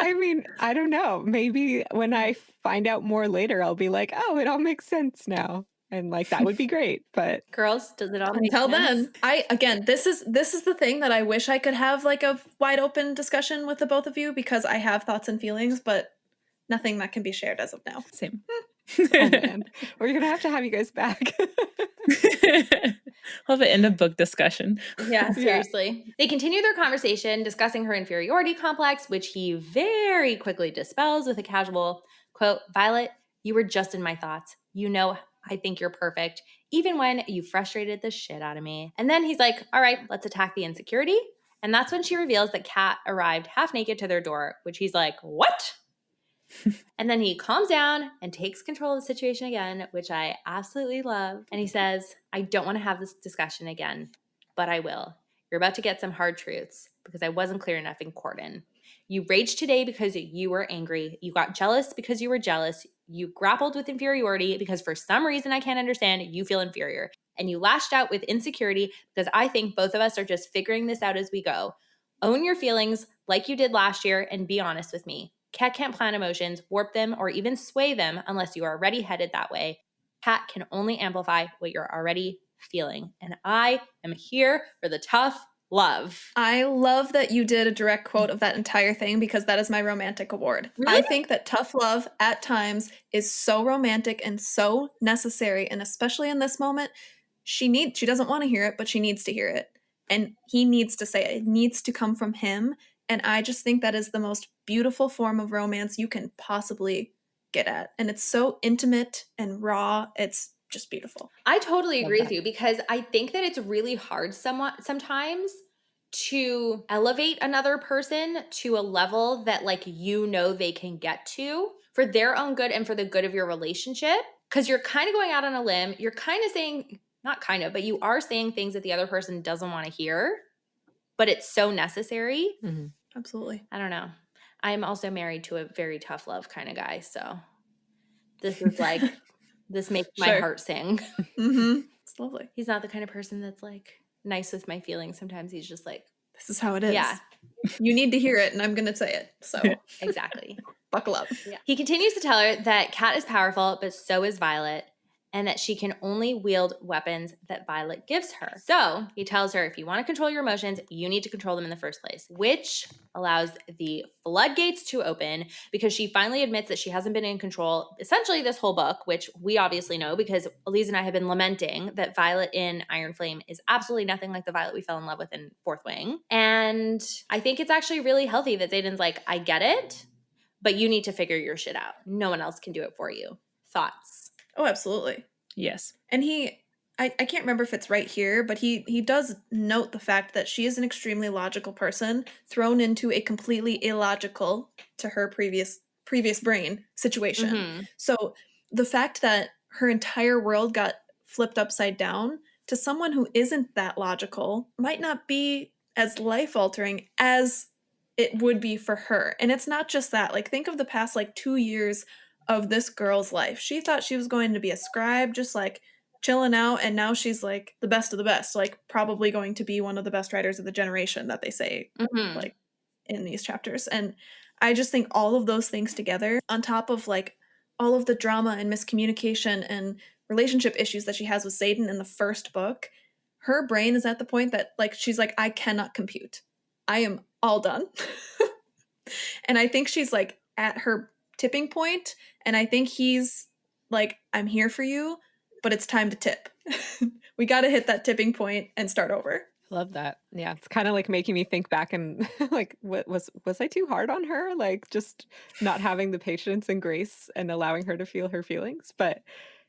I mean, I don't know. Maybe when I find out more later, I'll be like, oh, it all makes sense now. And like, that would be great. But girls, does it all make until sense? then, this is the thing that I wish I could have like a wide open discussion with the both of you because I have thoughts and feelings, but nothing that can be shared as of now. Same. oh man, we're going to have you guys back. We'll have an end of book discussion. Yeah, seriously. Yeah. They continue their conversation discussing her inferiority complex, which he very quickly dispels with a casual quote, Violet, you were just in my thoughts. You know, I think you're perfect, even when you frustrated the shit out of me. And then he's like, all right, let's attack the insecurity. And that's when she reveals that Kat arrived half naked to their door, which he's like, what? And then he calms down and takes control of the situation again, which I absolutely love. And he says, I don't want to have this discussion again, but I will. You're about to get some hard truths because I wasn't clear enough in Corden. You raged today because you were angry. You got jealous because you were jealous. You grappled with inferiority because for some reason I can't understand, you feel inferior. And you lashed out with insecurity because I think both of us are just figuring this out as we go. Own your feelings like you did last year and be honest with me. Kat can't plan emotions, warp them, or even sway them unless you are already headed that way. Kat can only amplify what you're already feeling. And I am here for the tough love. I love that you did a direct quote of that entire thing because that is my romantic award. Really? I think that tough love at times is so romantic and so necessary. And especially in this moment, she doesn't want to hear it, but she needs to hear it. And he needs to say it. It needs to come from him. And I just think that is the most beautiful form of romance you can possibly get at. And it's so intimate and raw. It's just beautiful. I totally agree with you because I think that it's really hard sometimes to elevate another person to a level that like you know they can get to for their own good and for the good of your relationship. Because you're kind of going out on a limb. You're kind of saying, not kind of, but you are saying things that the other person doesn't want to hear. But it's so necessary. Mm-hmm. Absolutely. I don't know. I'm also married to a very tough love kind of guy. So this is like, this makes my heart sing. Mm-hmm. It's lovely. He's not the kind of person that's like nice with my feelings. Sometimes he's just like, this is how it is. Yeah. You need to hear it and I'm going to say it. So exactly. Buckle up. Yeah. He continues to tell her that Kat is powerful, but so is Violet. And that she can only wield weapons that Violet gives her. So he tells her, if you want to control your emotions, you need to control them in the first place, which allows the floodgates to open because she finally admits that she hasn't been in control essentially this whole book, which we obviously know because Elyse and I have been lamenting that Violet in Iron Flame is absolutely nothing like the Violet we fell in love with in Fourth Wing. And I think it's actually really healthy that Xaden's like, I get it, but you need to figure your shit out. No one else can do it for you. Thoughts? Oh, absolutely. Yes. And I can't remember if it's right here, but he does note the fact that she is an extremely logical person thrown into a completely illogical to her previous brain situation. Mm-hmm. So the fact that her entire world got flipped upside down to someone who isn't that logical might not be as life-altering as it would be for her. And it's not just that. Like, think of the past, 2 years of this girl's life. She thought she was going to be a scribe, just chilling out, and now she's the best of the best, probably going to be one of the best writers of the generation that they say in these chapters. And I just think all of those things together, on top of all of the drama and miscommunication and relationship issues that she has with Xaden in the first book, her brain is at the point that like she's like, I cannot compute. I am all done. And I think she's like at her tipping point, and I think he's like, I'm here for you, but it's time to tip. We got to hit that tipping point and start over. Love that. Yeah, it's kind of like making me think back and like, what was I too hard on her? Like just not having the patience and grace and allowing her to feel her feelings. But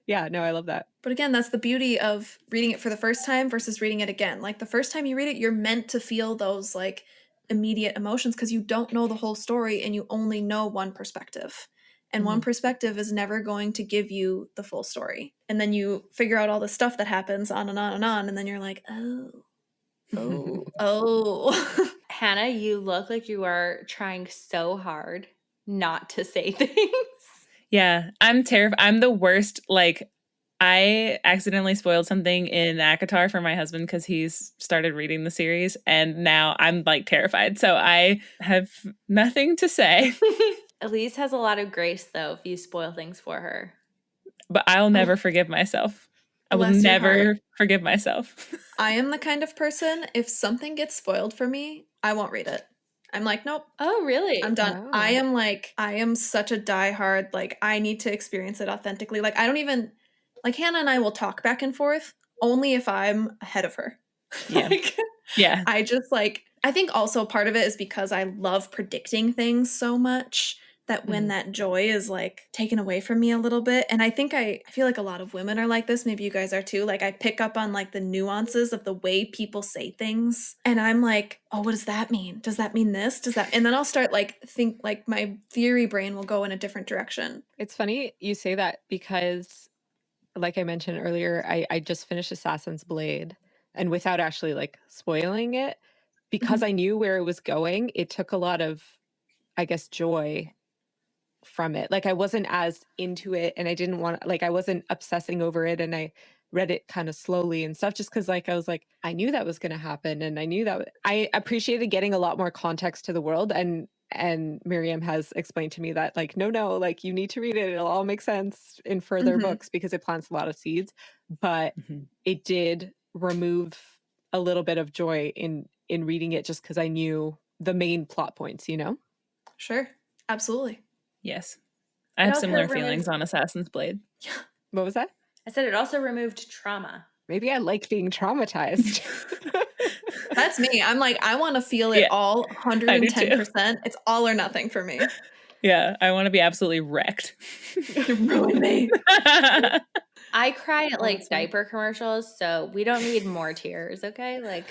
yeah, no, I love that. But again, that's the beauty of reading it for the first time versus reading it again. Like the first time you read it, you're meant to feel those like immediate emotions because you don't know the whole story and you only know one perspective. And one perspective is never going to give you the full story. And then you figure out all the stuff that happens on and on and on. And then you're like, oh. Hannah, you look like you are trying so hard not to say things. Yeah, I'm terrified. I'm the worst. Like, I accidentally spoiled something in ACOTAR for my husband because he's started reading the series, and now I'm like terrified. So I have nothing to say. Elyse has a lot of grace, though, if you spoil things for her. But I'll never forgive myself. I will Bless your never heart. forgive myself. I am the kind of person, if something gets spoiled for me, I won't read it. I'm like, nope, Oh, really? I'm done. Oh. I am such a diehard, like, I need to experience it authentically. Like, I don't even, like, Hannah and I will talk back and forth only if I'm ahead of her. Yeah. Like, Yeah. I just, like, I think also part of it is because I love predicting things so much that when that joy is, like, taken away from me a little bit, and I think I feel like a lot of women are like this, maybe you guys are too, like, I pick up on, like, the nuances of the way people say things, and I'm like, oh, what does that mean? Does that mean this? Does that? And then I'll start, like, like, my theory brain will go in a different direction. It's funny you say that because, like I mentioned earlier, I just finished Assassin's Blade, and without actually like spoiling it, because I knew where it was going, it took a lot of, I guess, joy from it. Like I wasn't as into it, and I didn't want, like I wasn't obsessing over it, and I read it kind of slowly and stuff just because like I was like, I knew that was going to happen, and I knew that I appreciated getting a lot more context to the world. And Myriam has explained to me that like no, like you need to read it, it'll all make sense in further books because it plants a lot of seeds. But it did remove a little bit of joy in reading it just because I knew the main plot points, you know? Sure, absolutely. Yes. I have also similar removed- feelings on Assassin's Blade. What was that? I said it also removed trauma. Maybe I like being traumatized. That's me. I'm like, I want to feel it Yeah, all I do 110%. It's all or nothing for me. Yeah, I want to be absolutely wrecked. You ruined me. I cry at like Awesome. diaper commercials, so we don't need more tears, okay? Like,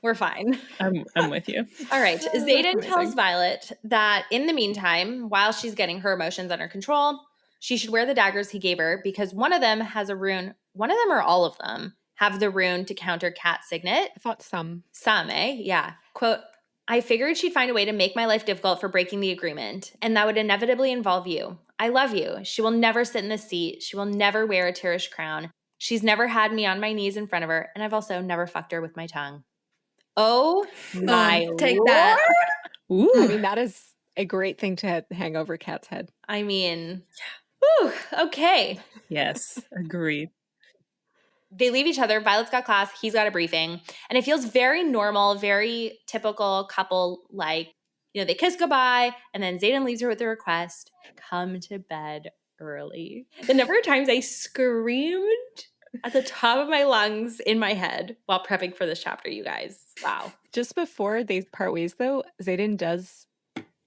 we're fine. I'm with you. All right. That's Xaden tells amazing. Violet that in the meantime, while she's getting her emotions under control, she should wear the daggers he gave her because one of them has a rune. One of them or all of them have the rune to counter Cat's signet. I thought some. Some, eh? Yeah. Quote, I figured she'd find a way to make my life difficult for breaking the agreement, and that would inevitably involve you. I love you. She will never sit in this seat. She will never wear a Tirish crown. She's never had me on my knees in front of her, and I've also never fucked her with my tongue. Oh my Take Lord. that. Ooh. I mean, that is a great thing to hang over Cat's head. I mean, whew, okay. Yes, agreed. They leave each other. Violet's got class. He's got a briefing. And it feels very normal, very typical couple, like, you know, they kiss goodbye, and then Xaden leaves her with the request, come to bed early. The number of times I screamed at the top of my lungs in my head while prepping for this chapter, you guys. Wow. Just before they part ways, though, Xaden does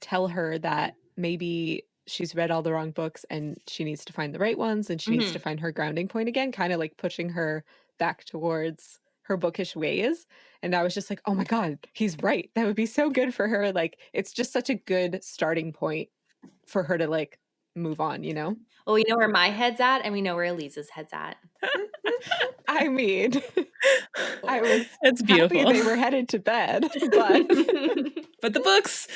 tell her that maybe she's read all the wrong books and she needs to find the right ones, and she needs to find her grounding point again, kind of like pushing her back towards her bookish ways. And I was just like, oh my God, he's right. That would be so good for her. Like, it's just such a good starting point for her to like move on, you know? Well, we know where my head's at, and we know where Elise's head's at. I mean, I was It's happy beautiful. they were headed to bed, but But the books.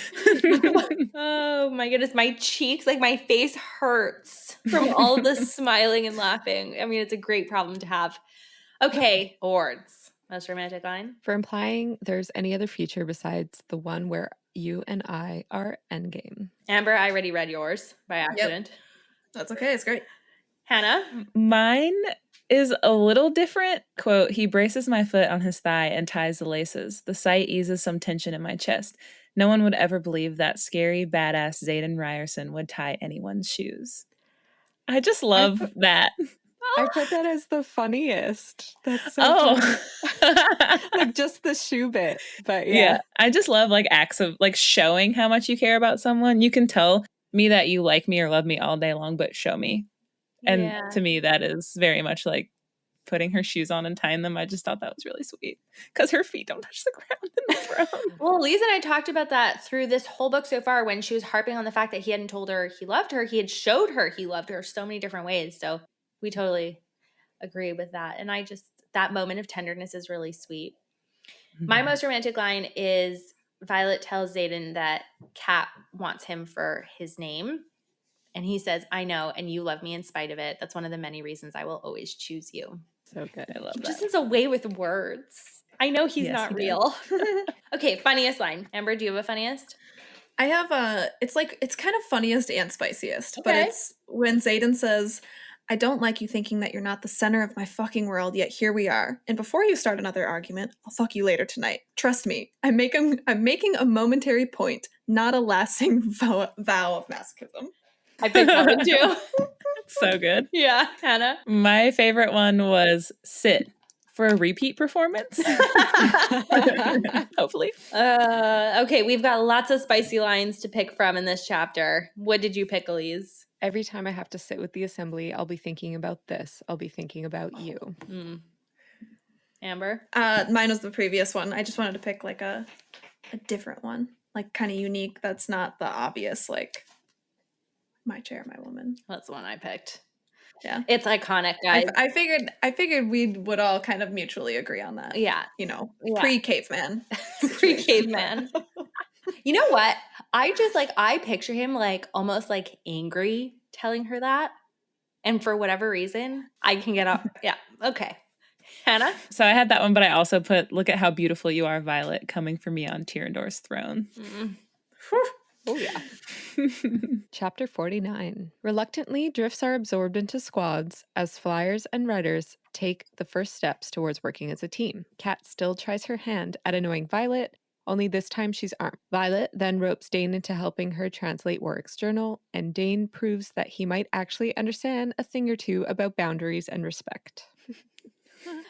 Oh my goodness, my cheeks, like my face hurts from all the smiling and laughing. I mean, it's a great problem to have. Okay, awards. Most romantic line. for implying there's any other future besides the one where you and I are endgame. Amber, I already read yours by accident. That's okay. It's great. Hannah? Mine is a little different. Quote, he braces my foot on his thigh and ties the laces. The sight eases some tension in my chest. No one would ever believe that scary, badass Xaden Ryerson would tie anyone's shoes. I just love that. I put that as the funniest. That's so funny. Like just the shoe bit. But yeah. I just love like acts of like showing how much you care about someone. You can tell me that you like me or love me all day long, but show me. And to me, that is very much like putting her shoes on and tying them. I just thought that was really sweet because her feet don't touch the ground in the throne. Well, Elyse and I talked about that through this whole book so far when she was harping on the fact that he hadn't told her he loved her. He had showed her he loved her so many different ways. So we totally agree with that. And that moment of tenderness is really sweet. My most romantic line is Violet tells Xaden that Kat wants him for his name. And he says, I know, and you love me in spite of it. That's one of the many reasons I will always choose you. So good. I love that. Just is a way with words. I know he's not real. Okay, funniest line. Amber, do you have a funniest? I have it's kind of funniest and spiciest, but it's when Xaden says, I don't like you thinking that you're not the center of my fucking world, yet here we are. And before you start another argument, I'll fuck you later tonight. Trust me, I'm making a momentary point, not a lasting vow of masochism. I picked that one too. So good. Yeah, Hannah? My favorite one was sit for a repeat performance. Hopefully. Okay, we've got lots of spicy lines to pick from in this chapter. What did you pick, Elyse? Every time I have to sit with the assembly, I'll be thinking about this. I'll be thinking about you. Amber? Mine was the previous one. I just wanted to pick like a different one, like kind of unique. That's not the obvious, like my chair, my woman. That's the one I picked. Yeah. It's iconic, guys. I figured we would all kind of mutually agree on that. Yeah. You know, pre-caveman. Pre-caveman. You know what? I picture him like almost like angry telling her that. And for whatever reason, I can get up. Yeah. Okay. Hannah? So I had that one, but I also put, look at how beautiful you are, Violet, coming for me on Tyrandor's throne. Oh, yeah. Chapter 49. Reluctantly, drifts are absorbed into squads as flyers and riders take the first steps towards working as a team. Kat still tries her hand at annoying Violet, only this time she's armed. Violet then ropes Dain into helping her translate Warwick's journal, and Dain proves that he might actually understand a thing or two about boundaries and respect.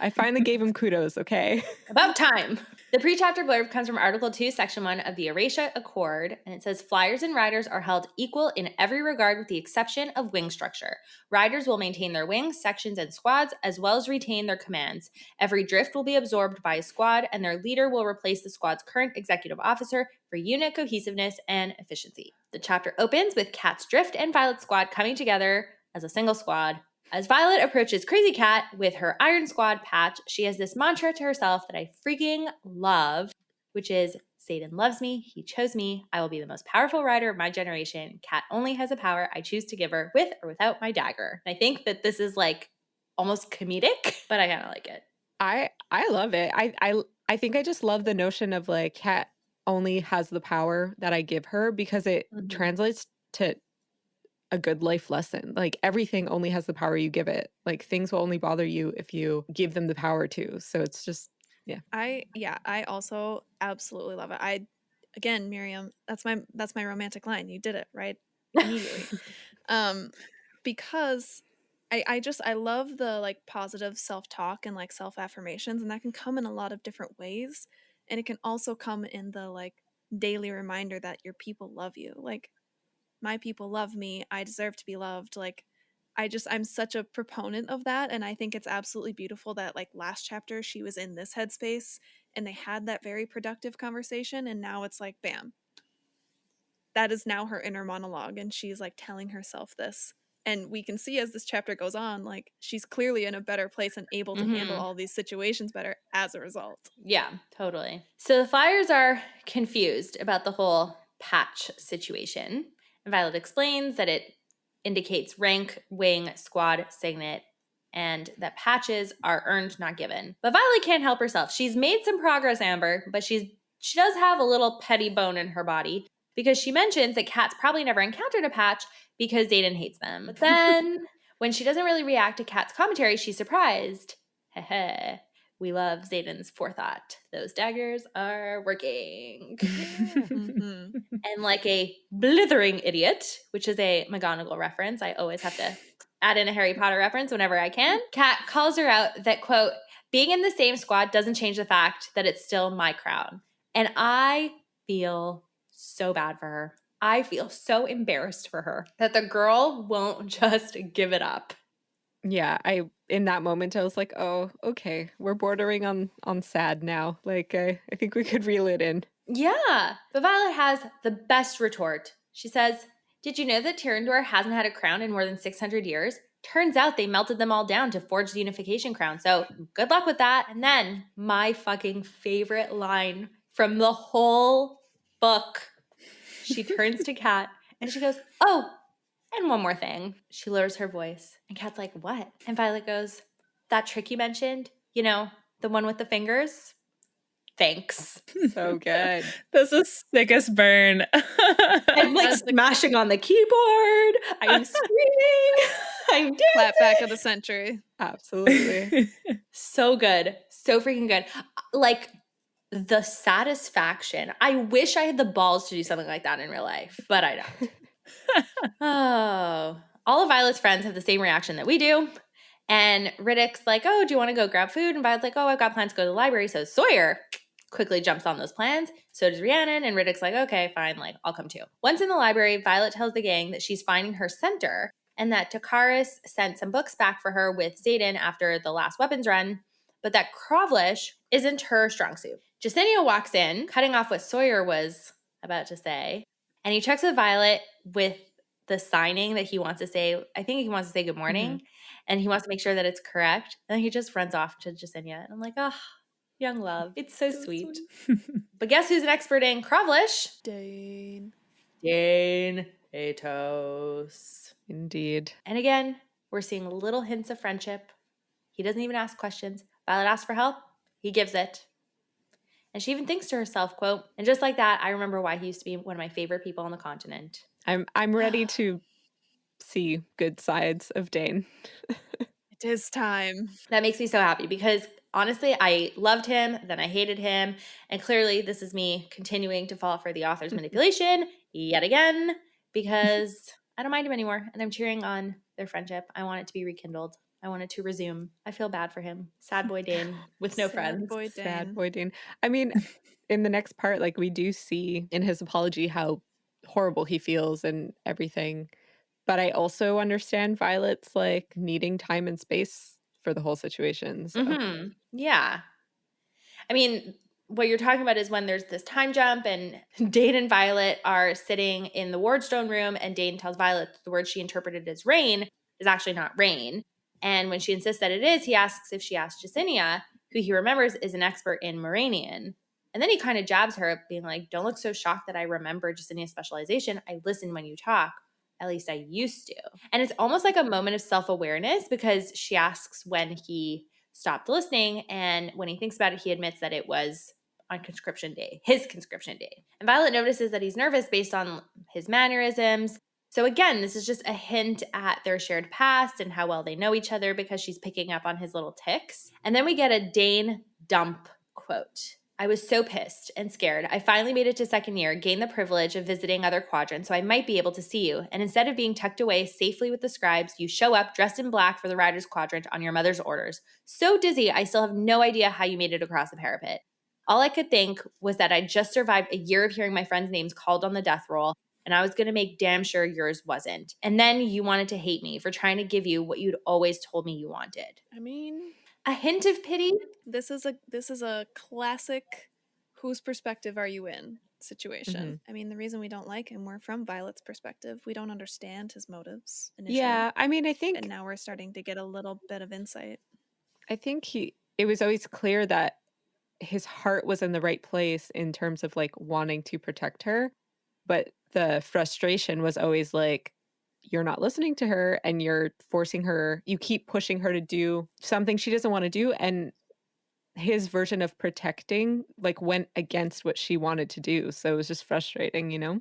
I finally gave him kudos, okay? About time. The pre-chapter blurb comes from Article 2, Section 1 of the Erasure Accord, and it says, flyers and riders are held equal in every regard with the exception of wing structure. Riders will maintain their wings, sections, and squads, as well as retain their commands. Every drift will be absorbed by a squad, and their leader will replace the squad's current executive officer for unit cohesiveness and efficiency. The chapter opens with Kat's drift and Violet's squad coming together as a single squad. As Violet approaches Crazy Cat with her Iron Squad patch, she has this mantra to herself that I freaking love, which is, Xaden loves me, he chose me, I will be the most powerful rider of my generation. Cat only has a power I choose to give her with or without my dagger. And I think that this is like almost comedic, but I kind of like it. I love it. I think I just love the notion of like Cat only has the power that I give her because it translates to a good life lesson. Like everything only has the power you give it. Like things will only bother you if you give them the power to. So it's just, yeah. I also absolutely love it. Again, Myriam, that's my romantic line. You did it right immediately. Because I love the like positive self-talk and like self-affirmations, and that can come in a lot of different ways. And it can also come in the like daily reminder that your people love you. Like, my people love me, I deserve to be loved. Like, I'm such a proponent of that, and I think it's absolutely beautiful that like last chapter she was in this headspace and they had that very productive conversation, and now it's like bam, that is now her inner monologue, and she's like telling herself this, and we can see as this chapter goes on, like she's clearly in a better place and able to handle all these situations better as a result. Yeah, totally. So the flyers are confused about the whole patch situation. Violet explains that it indicates rank, wing, squad, signet, and that patches are earned, not given. But Violet can't help herself. She's made some progress, Amber, but she does have a little petty bone in her body because she mentions that Kat's probably never encountered a patch because Xaden hates them. But then When she doesn't really react to Kat's commentary, she's surprised. Heh. We love Xaden's forethought. Those daggers are working. Mhm. And like a blithering idiot, which is a McGonagall reference, I always have to add in a Harry Potter reference whenever I can. Kat calls her out that, quote, being in the same squad doesn't change the fact that it's still my crown. And I feel so bad for her. I feel so embarrassed for her that the girl won't just give it up. Yeah, in that moment I was like, oh, okay, we're bordering on sad now. Like I think we could reel it in. Yeah, but Violet has the best retort. She says, did you know that Tyrrendor hasn't had a crown in more than 600 years? Turns out they melted them all down to forge the unification crown, so good luck with that. And then my fucking favorite line from the whole book. She turns to Kat and she goes, oh, and one more thing. She lowers her voice and Kat's like, what? And Violet goes, that trick you mentioned, you know, the one with the fingers? Thanks. So good. That's the sickest burn. I'm like smashing on the keyboard. I'm screaming. I'm dancing. Clap back of the century. Absolutely. So good. So freaking good. Like the satisfaction. I wish I had the balls to do something like that in real life, but I don't. Oh. All of Violet's friends have the same reaction that we do. And Riddick's like, oh, do you want to go grab food? And Violet's like, oh, I've got plans to go to the library. So Sawyer quickly jumps on those plans. So does Rhiannon. And Riddick's like, okay, fine. Like, I'll come too. Once in the library, Violet tells the gang that she's finding her center and that Takaris sent some books back for her with Xaden after the last weapons run, but that Krovlish isn't her strong suit. Jasenia walks in, cutting off what Sawyer was about to say. And he checks with Violet with the signing that he wants to say. I think he wants to say good morning. Mm-hmm. And he wants to make sure that it's correct. And then he just runs off to Jasenia. And I'm like, oh, young love. It's so sweet. But guess who's an expert in Krovlish? Dain. Dain Atos. Indeed. And again, we're seeing little hints of friendship. He doesn't even ask questions. Violet asks for help. He gives it. And she even thinks to herself, quote, and just like that, I remember why he used to be one of my favorite people on the continent. I'm ready to see good sides of Dain. It is time. That makes me so happy because honestly, I loved him, then I hated him, and clearly this is me continuing to fall for the author's manipulation yet again because I don't mind him anymore and I'm cheering on their friendship. I want it to be rekindled. I want it to resume. I feel bad for him. Sad boy Dain with no friends. Sad boy Dain. I mean, in the next part, like we do see in his apology how horrible he feels and everything. But I also understand Violet's like needing time and space for the whole situation. So. Mm-hmm. Yeah. I mean, what you're talking about is when there's this time jump and Dain and Violet are sitting in the Wardstone room and Dain tells Violet that the word she interpreted as rain is actually not rain. And when she insists that it is, he asks if she asked Jasenia, who he remembers is an expert in Moranian. And then he kind of jabs her, being like, don't look so shocked that I remember Jasenia's specialization. I listen when you talk. At least I used to. And it's almost like a moment of self-awareness because she asks when he stopped listening. And when he thinks about it, he admits that it was on conscription day, his conscription day. And Violet notices that he's nervous based on his mannerisms. So again, this is just a hint at their shared past and how well they know each other because she's picking up on his little tics. And then we get a Dain dump quote. I was so pissed and scared. I finally made it to second year, gained the privilege of visiting other quadrants, so I might be able to see you. And instead of being tucked away safely with the scribes, you show up dressed in black for the Riders Quadrant on your mother's orders. So dizzy, I still have no idea how you made it across the parapet. All I could think was that I just survived a year of hearing my friends' names called on the death roll, and I was going to make damn sure yours wasn't. And then you wanted to hate me for trying to give you what you'd always told me you wanted. I mean, a hint of pity. This is a classic whose perspective are you in situation. Mm-hmm. I mean, the reason we don't like him, we're from Violet's perspective. We don't understand his motives initially. Yeah, I mean, I think... And now we're starting to get a little bit of insight. I think it was always clear that his heart was in the right place in terms of like wanting to protect her. But the frustration was always like, you're not listening to her and you're forcing her, you keep pushing her to do something she doesn't want to do. And his version of protecting like went against what she wanted to do. So it was just frustrating, you know?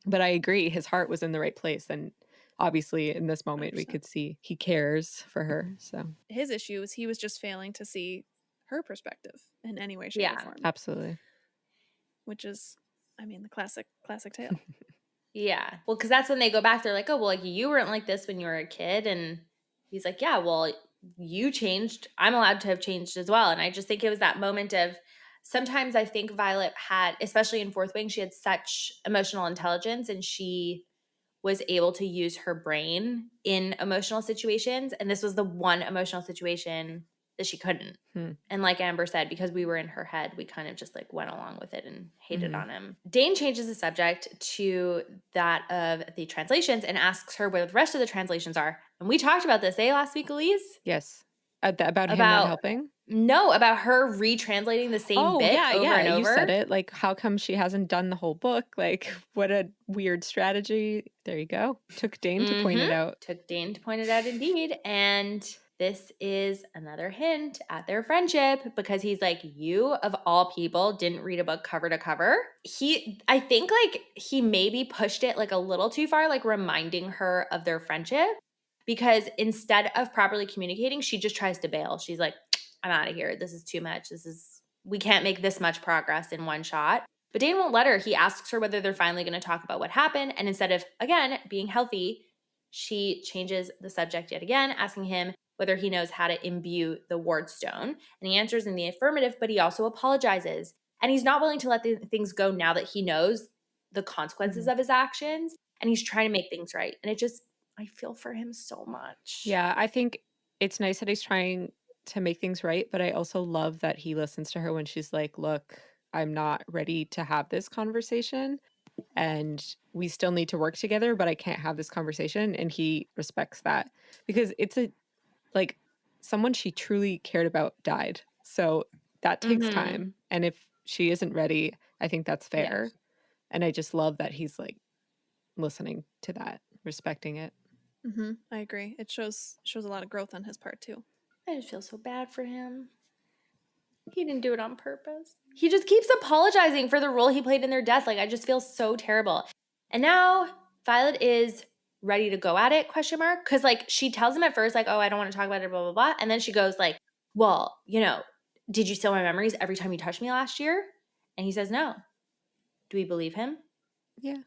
But I agree, his heart was in the right place. And obviously in this moment we 100%. could see he cares for her. So His issue is he was just failing to see her perspective in any way, shape, or form. absolutely. Which is, I mean, the classic tale. Yeah. Well, because that's when they go back. They're like, oh, well, like you weren't like this when you were a kid. And he's like, yeah, well, you changed. I'm allowed to have changed as well. And I just think it was that moment of sometimes I think Violet had, especially in Fourth Wing, she had such emotional intelligence and she was able to use her brain in emotional situations. And this was the one emotional situation that she couldn't. And like Amber said, because we were in her head, we kind of just like went along with it and hated on him. Dain changes the subject to that of the translations and asks her where the rest of the translations are. And we talked about this, last week, Elyse? Yes. About him not helping? No, about her retranslating the same bit over and over. You said it. Like, how come she hasn't done the whole book? Like, what a weird strategy. There you go. Took Dain to point it out. Took Dain to point it out indeed. And this is another hint at their friendship because he's like, you of all people didn't read a book cover to cover. I think like he maybe pushed it like a little too far, like reminding her of their friendship because instead of properly communicating, she just tries to bail. She's like, I'm out of here. This is too much. We can't make this much progress in one shot. But Dain won't let her. He asks her whether they're finally going to talk about what happened. And instead of, again, being healthy, she changes the subject yet again, asking him whether he knows how to imbue the ward stone. And he answers in the affirmative, but he also apologizes. And he's not willing to let things go now that he knows the consequences of his actions. And he's trying to make things right. And I feel for him so much. Yeah, I think it's nice that he's trying to make things right, but I also love that he listens to her when she's like, look, I'm not ready to have this conversation and we still need to work together, but I can't have this conversation. And he respects that because it's like someone she truly cared about died. So that takes time. And if she isn't ready, I think that's fair. Yes. And I just love that he's like listening to that, respecting it. I agree. It shows a lot of growth on his part too. I just feel so bad for him. He didn't do it on purpose. He just keeps apologizing for the role he played in their death. Like, I just feel so terrible. And now Violet is ready to go at it, ? Because, like, she tells him at first, like, oh, I don't want to talk about it, blah, blah, blah. And then she goes, like, well, did you steal my memories every time you touched me last year? And he says no. Do we believe him? Yeah.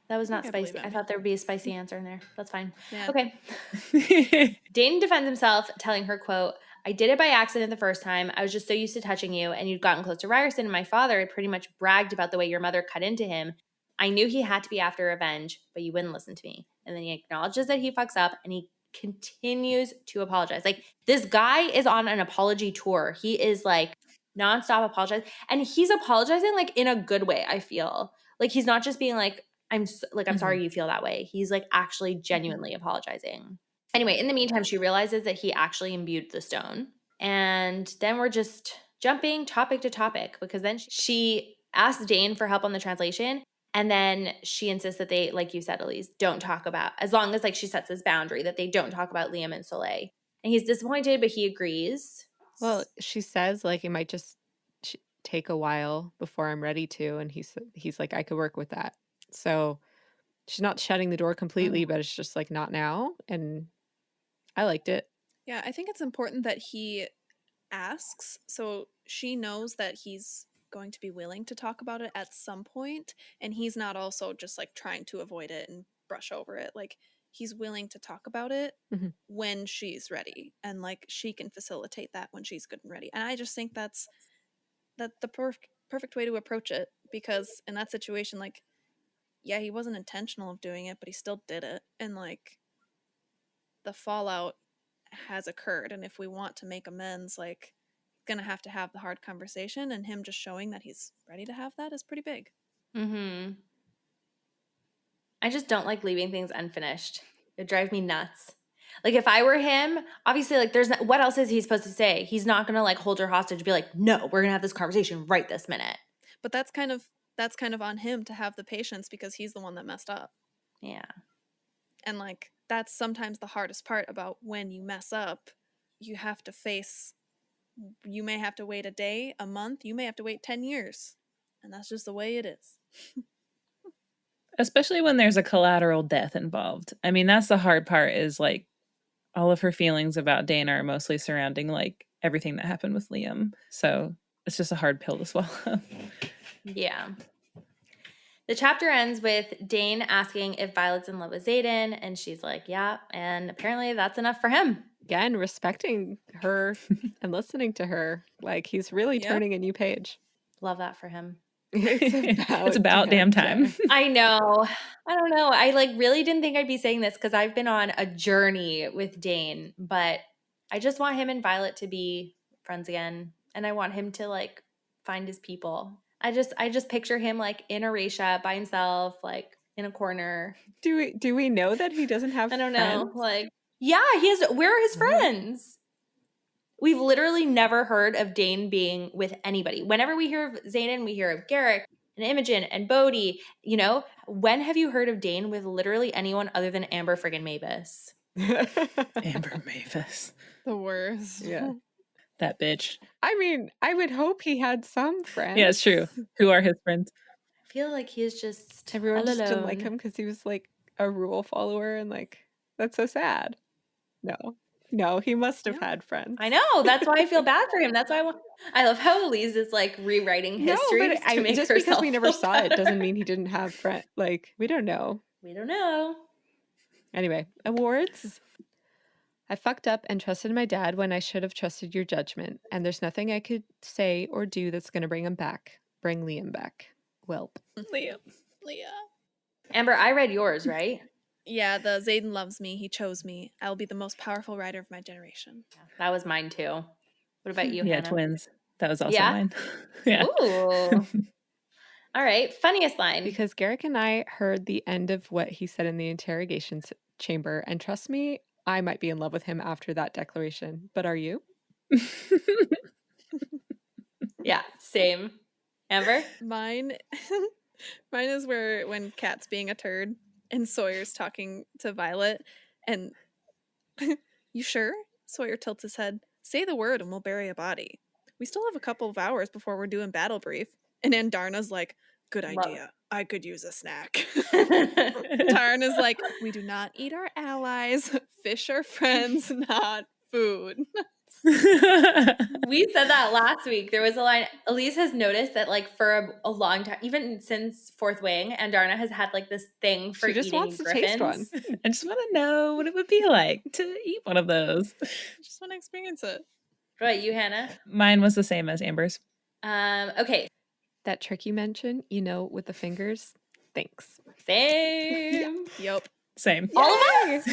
That was not spicy. I thought there would be a spicy answer in there. That's fine. Yeah. Okay. Dain defends himself, telling her, quote, I did it by accident the first time. I was just so used to touching you, and you'd gotten close to Ryerson, and my father had pretty much bragged about the way your mother cut into him. I knew he had to be after revenge, but you wouldn't listen to me. And then he acknowledges that he fucks up, and he continues to apologize. Like, this guy is on an apology tour. He is, like, nonstop apologizing. And he's apologizing, like, in a good way, I feel. Like, he's not just being like, I'm sorry you feel that way. He's like actually genuinely apologizing. Anyway, in the meantime, she realizes that he actually imbued the stone. And then we're just jumping topic to topic because then she asks Dain for help on the translation. And then she insists that they, like you said, Elyse, don't talk about, as long as like she sets this boundary, that they don't talk about Liam and Soleil. And he's disappointed, but he agrees. Well, she says like it might just take a while before I'm ready to. And he's like, I could work with that. So she's not shutting the door completely, but it's just like not now. And I liked it. Yeah, I think it's important that he asks so she knows that he's going to be willing to talk about it at some point, and he's not also just like trying to avoid it and brush over it. Like, he's willing to talk about it when she's ready, and like she can facilitate that when she's good and ready. And I just think that's the perfect way to approach it, because in that situation, like, yeah, he wasn't intentional of doing it, but he still did it, and like the fallout has occurred, and if we want to make amends, like, gonna have to have the hard conversation, and him just showing that he's ready to have that is pretty big. I just don't like leaving things unfinished. It drives me nuts. Like, if I were him, obviously, like, what else is he supposed to say? He's not gonna like hold her hostage and be like, no, we're gonna have this conversation right this minute. But that's kind of on him to have the patience, because he's the one that messed up. Yeah. And like, that's sometimes the hardest part about when you mess up. You may have to wait a day, a month, you may have to wait 10 years. And that's just the way it is. Especially when there's a collateral death involved. I mean, that's the hard part, is like all of her feelings about Dain are mostly surrounding like everything that happened with Liam. So it's just a hard pill to swallow. Yeah. The chapter ends with Dain asking if Violet's in love with Xaden, and she's like, yeah, and apparently that's enough for him. Again, respecting her and listening to her. Like, he's really Yep. turning a new page. Love that for him. It's about damn time. I know. I don't know. I like really didn't think I'd be saying this because I've been on a journey with Dain, but I just want him and Violet to be friends again, and I want him to like find his people. I just picture him like in Eurasia by himself, like in a corner. Do we know that he doesn't have I don't friends? know. Like, yeah, he has. Where are his friends? We've literally never heard of Dain being with anybody. Whenever we hear of Xaden, we hear of Garrick and Imogen and Bodhi. You know, when have you heard of Dain with literally anyone other than Amber friggin' Mavis? Amber Mavis. The worst. Yeah. That bitch. I mean, I would hope he had some friends. Yeah, it's true. Who are his friends? I feel like he's just Everyone all just didn't alone. like him because he was like a rule follower, and like, that's so sad. No, he must have had friends. I know. That's why I feel bad for him. That's why I love how Elyse is like rewriting history to make just herself because we never feel saw it bad. doesn't mean he didn't have friends. Like, we don't know. We don't know. Anyway, awards. I fucked up and trusted my dad when I should have trusted your judgment, and there's nothing I could say or do that's going to bring him back. Bring Liam back. Welp. Liam. Leah. Amber, I read yours, right? Yeah, the Xaden loves me. He chose me. I'll be the most powerful writer of my generation. That was mine too. What about you, Yeah, Hannah? twins. That was also Yeah? mine. Yeah. Ooh. All right. Funniest line. Because Garrick and I heard the end of what he said in the interrogation chamber, and trust me, I might be in love with him after that declaration. But are you? Yeah, same. Amber? Mine is when Kat's being a turd and Sawyer's talking to Violet and you sure? Sawyer tilts his head. Say the word and we'll bury a body. We still have a couple of hours before we're doing battle brief. And Andarna's like, good idea. I could use a snack. Tarna's like, we do not eat our allies. Fish are friends, not food. We said that last week. There was a line. Elyse has noticed that, like, for a long time, even since Fourth Wing, Andarna has had like this thing for She just eating wants to griffins. taste one. I just want to know what it would be like to eat one of those. Just want to experience it. What about you, Hannah? Mine was the same as Amber's. Okay. That trick you mentioned, with the fingers. Thanks. Same. Yup. Same. All of us.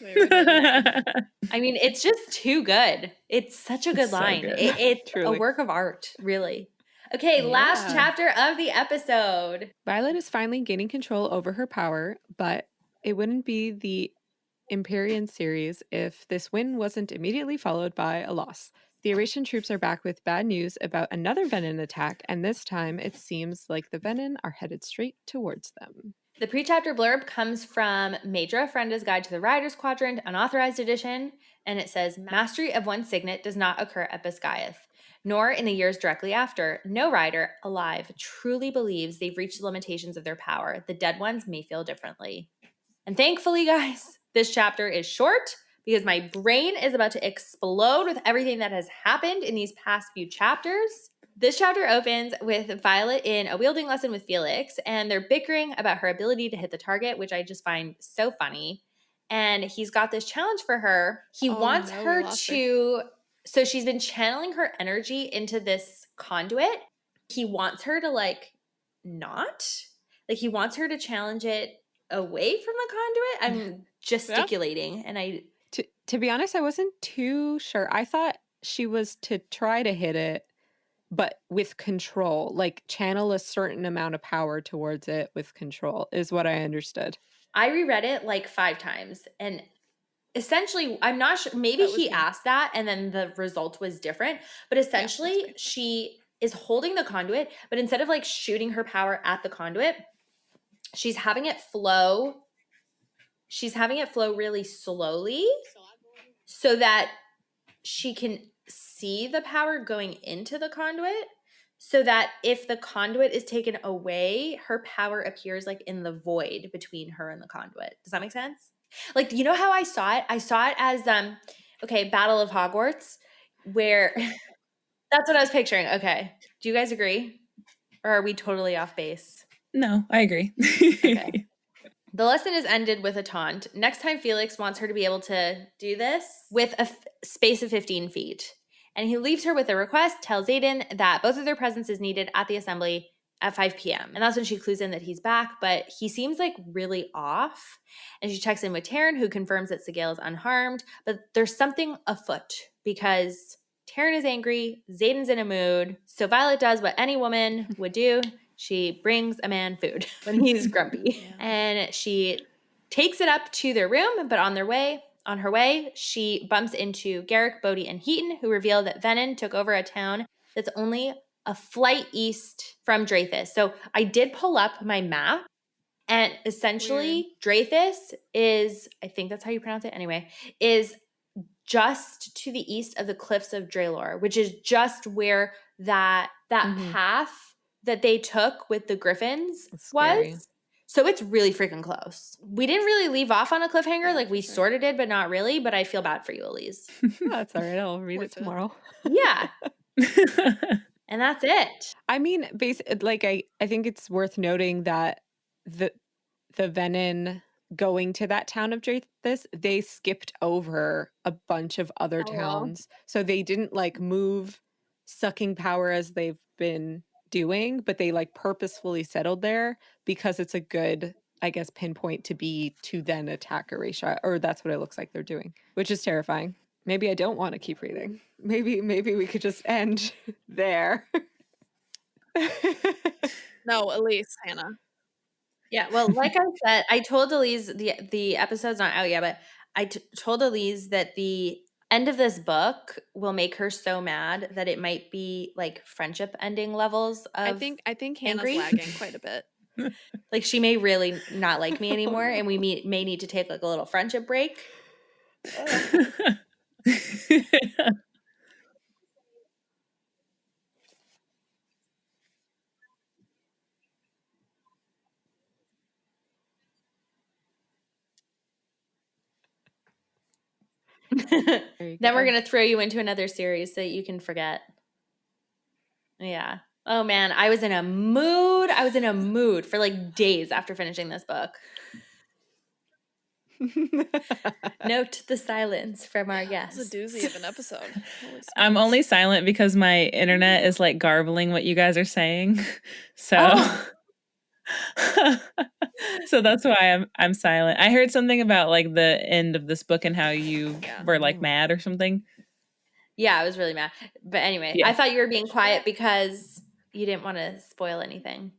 That's I mean, it's just too good. It's such a good It's so line. good. It's a Truly. work of art, really. Okay, last Yeah. chapter of the episode. Violet is finally gaining control over her power, but it wouldn't be the Empyrean series if this win wasn't immediately followed by a loss. The Eurasian troops are back with bad news about another Venin attack, and this time it seems like the Venin are headed straight towards them. The pre-chapter blurb comes from Maedra Frenda's Guide to the Riders Quadrant, unauthorized edition, and it says, mastery of one signet does not occur at Biscayath, nor in the years directly after. No rider alive truly believes they've reached the limitations of their power. The dead ones may feel differently. And thankfully, guys, this chapter is short because my brain is about to explode with everything that has happened in these past few chapters. This chapter opens with Violet in a wielding lesson with Felix, and they're bickering about her ability to hit the target, which I just find so funny. And he's got this challenge for her. He wants no, we her lost to... So she's been channeling her energy into this conduit. He wants her to, like, not. Like, he wants her to challenge it away from the conduit. I'm gesticulating, and I... To be honest, I wasn't too sure. I thought she was to try to hit it, but with control, like channel a certain amount of power towards it with control is what I understood. I reread it like 5 times, and essentially, I'm not sure, maybe That was he me. asked that and then the result was different, but essentially that's me. she is holding the conduit, but instead of like shooting her power at the conduit, she's having it flow really slowly so that she can see the power going into the conduit. so that if the conduit is taken away, her power appears like in the void between her and the conduit. Does that make sense? Like, you know how I saw it? I saw it as Battle of Hogwarts, where that's what I was picturing. Okay. Do you guys agree? Or are we totally off base? No, I agree. Okay. The lesson is ended with a taunt. Next time, Felix wants her to be able to do this with a space of 15 feet. And he leaves her with a request, tells Aiden that both of their presence is needed at the assembly at 5 p.m. And that's when she clues in that he's back, but he seems like really off. And she checks in with Taryn, who confirms that Sigale is unharmed. But there's something afoot because Taryn is angry, Xaden's in a mood. So Violet does what any woman would do. She brings a man food when he's grumpy. Yeah. And she takes it up to their room, but on her way, she bumps into Garrick, Bodhi, and Heaton, who reveal that Venin took over a town that's only a flight east from Drathis. So I did pull up my map, and essentially Drathis is, I think that's how you pronounce it anyway, is just to the east of the cliffs of Draelor, which is just where that path that they took with the griffins was. So it's really freaking close. We didn't really leave off on a cliffhanger. Like we sort of did, but not really. But I feel bad for you, Elyse. Oh, that's all right. I'll read it tomorrow. Yeah. And that's it. I mean, I think it's worth noting that the Venin going to that town of Drathis, they skipped over a bunch of other towns. So they didn't like move sucking power as they've been doing, but they like purposefully settled there because it's a good, I guess, pinpoint to then attack Erasha, or that's what it looks like they're doing, which is terrifying. Maybe I don't want to keep reading. Maybe we could just end there. No, Elyse, Hannah. Yeah, well, like I said, I told Elyse the episode's not out yet, but I told Elyse that the end of this book will make her so mad that it might be like friendship ending levels of I think Hannah's angry. lagging quite a bit. Like she may really not like me anymore, and we may need to take like a little friendship break. Then we're going to throw you into another series so that you can forget. Yeah. Oh man, I was in a mood. I was in a mood for like days after finishing this book. Note the silence from our guests. It's a doozy of an episode. I'm only silent because my internet is like garbling what you guys are saying. So so that's why I'm silent. I heard something about like the end of this book and how you were like mad or something. Yeah, I was really mad. But anyway, I thought you were being quiet because you didn't want to spoil anything.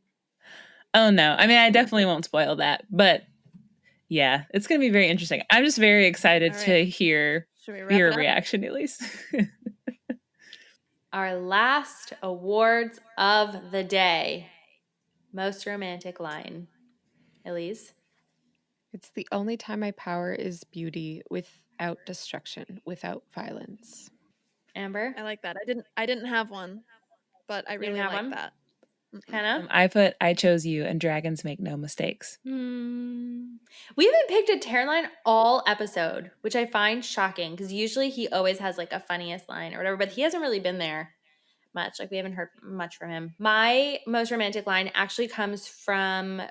Oh no. I mean, I definitely won't spoil that, but yeah, it's going to be very interesting. I'm just very excited to hear your reaction, Elyse. Our last awards of the day. Most romantic line. Elyse? It's the only time my power is beauty without destruction, without violence. Amber? I like that. I didn't have one, but I really like that. Hannah? I chose you, and dragons make no mistakes. We haven't picked a Taryn line all episode, which I find shocking because usually he always has like a funniest line or whatever, but he hasn't really been there much. Like we haven't heard much from him. My most romantic line actually comes from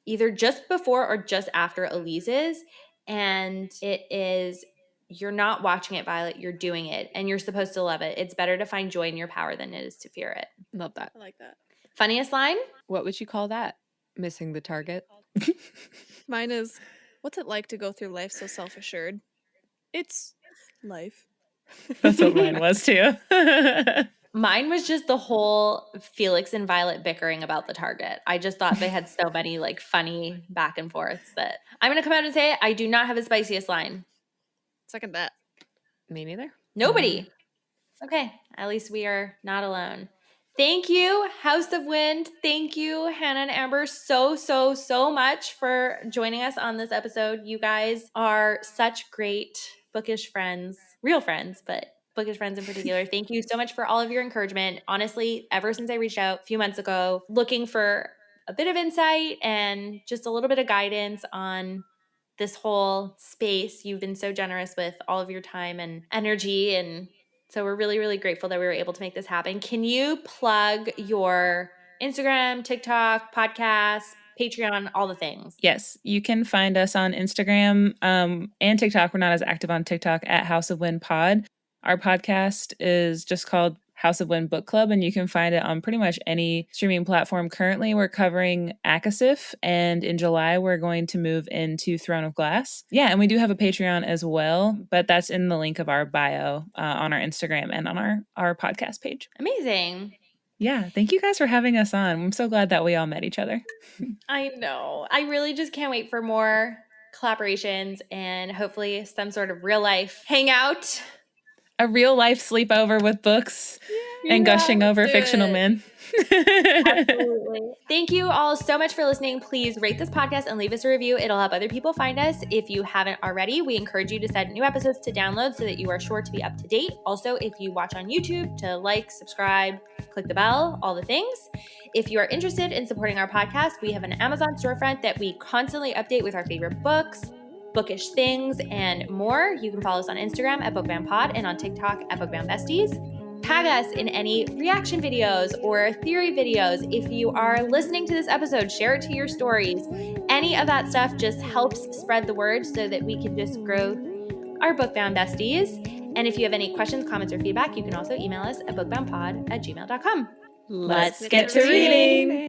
either just before or just after Elyse's, and it is, "You're not watching it, Violet, you're doing it, and you're supposed to love it. It's better to find joy in your power than it is to fear it." Love that. I like that. Funniest line? What would you call that? Missing the target? Mine is, what's it like to go through life so self-assured? It's life. That's what mine was too. Mine was just the whole Felix and Violet bickering about the target. I just thought they had so many like funny back and forths that I'm going to come out and say it. I do not have a spiciest line. Second that. Me neither. Nobody. Okay. At least we are not alone. Thank you, House of Wind. Thank you, Hannah and Amber, so much for joining us on this episode. You guys are such great bookish friends, real friends, but bookish friends in particular, thank you so much for all of your encouragement. Honestly, ever since I reached out a few months ago, looking for a bit of insight and just a little bit of guidance on this whole space, you've been so generous with all of your time and energy. And so we're really, really grateful that we were able to make this happen. Can you plug your Instagram, TikTok, podcast, Patreon, all the things? Yes, you can find us on Instagram and TikTok. We're not as active on TikTok at House of Wind Pod. Our podcast is just called House of Wind Bookclub, and you can find it on pretty much any streaming platform. Currently, we're covering ACOSF, and in July, we're going to move into Throne of Glass. Yeah, and we do have a Patreon as well, but that's in the link of our bio on our Instagram and on our podcast page. Amazing. Yeah, thank you guys for having us on. I'm so glad that we all met each other. I know. I really just can't wait for more collaborations and hopefully some sort of real life hangout. A real life sleepover with books and gushing over fictional men. Absolutely. Thank you all so much for listening. Please rate this podcast and leave us a review. It'll help other people find us. If you haven't already, we encourage you to set new episodes to download so that you are sure to be up to date. Also, if you watch on YouTube, to like, subscribe, click the bell, all the things. If you are interested in supporting our podcast, we have an Amazon storefront that we constantly update with our favorite books, bookish things, and more. You can follow us on Instagram at Book Bound Pod and on TikTok at Book Bound Besties. Tag us in any reaction videos or theory videos. If you are listening to this episode, share it to your stories. Any of that stuff just helps spread the word so that we can just grow our Book Bound Besties. And if you have any questions, comments, or feedback, you can also email us at bookboundpod@gmail.com. Let's get to reading.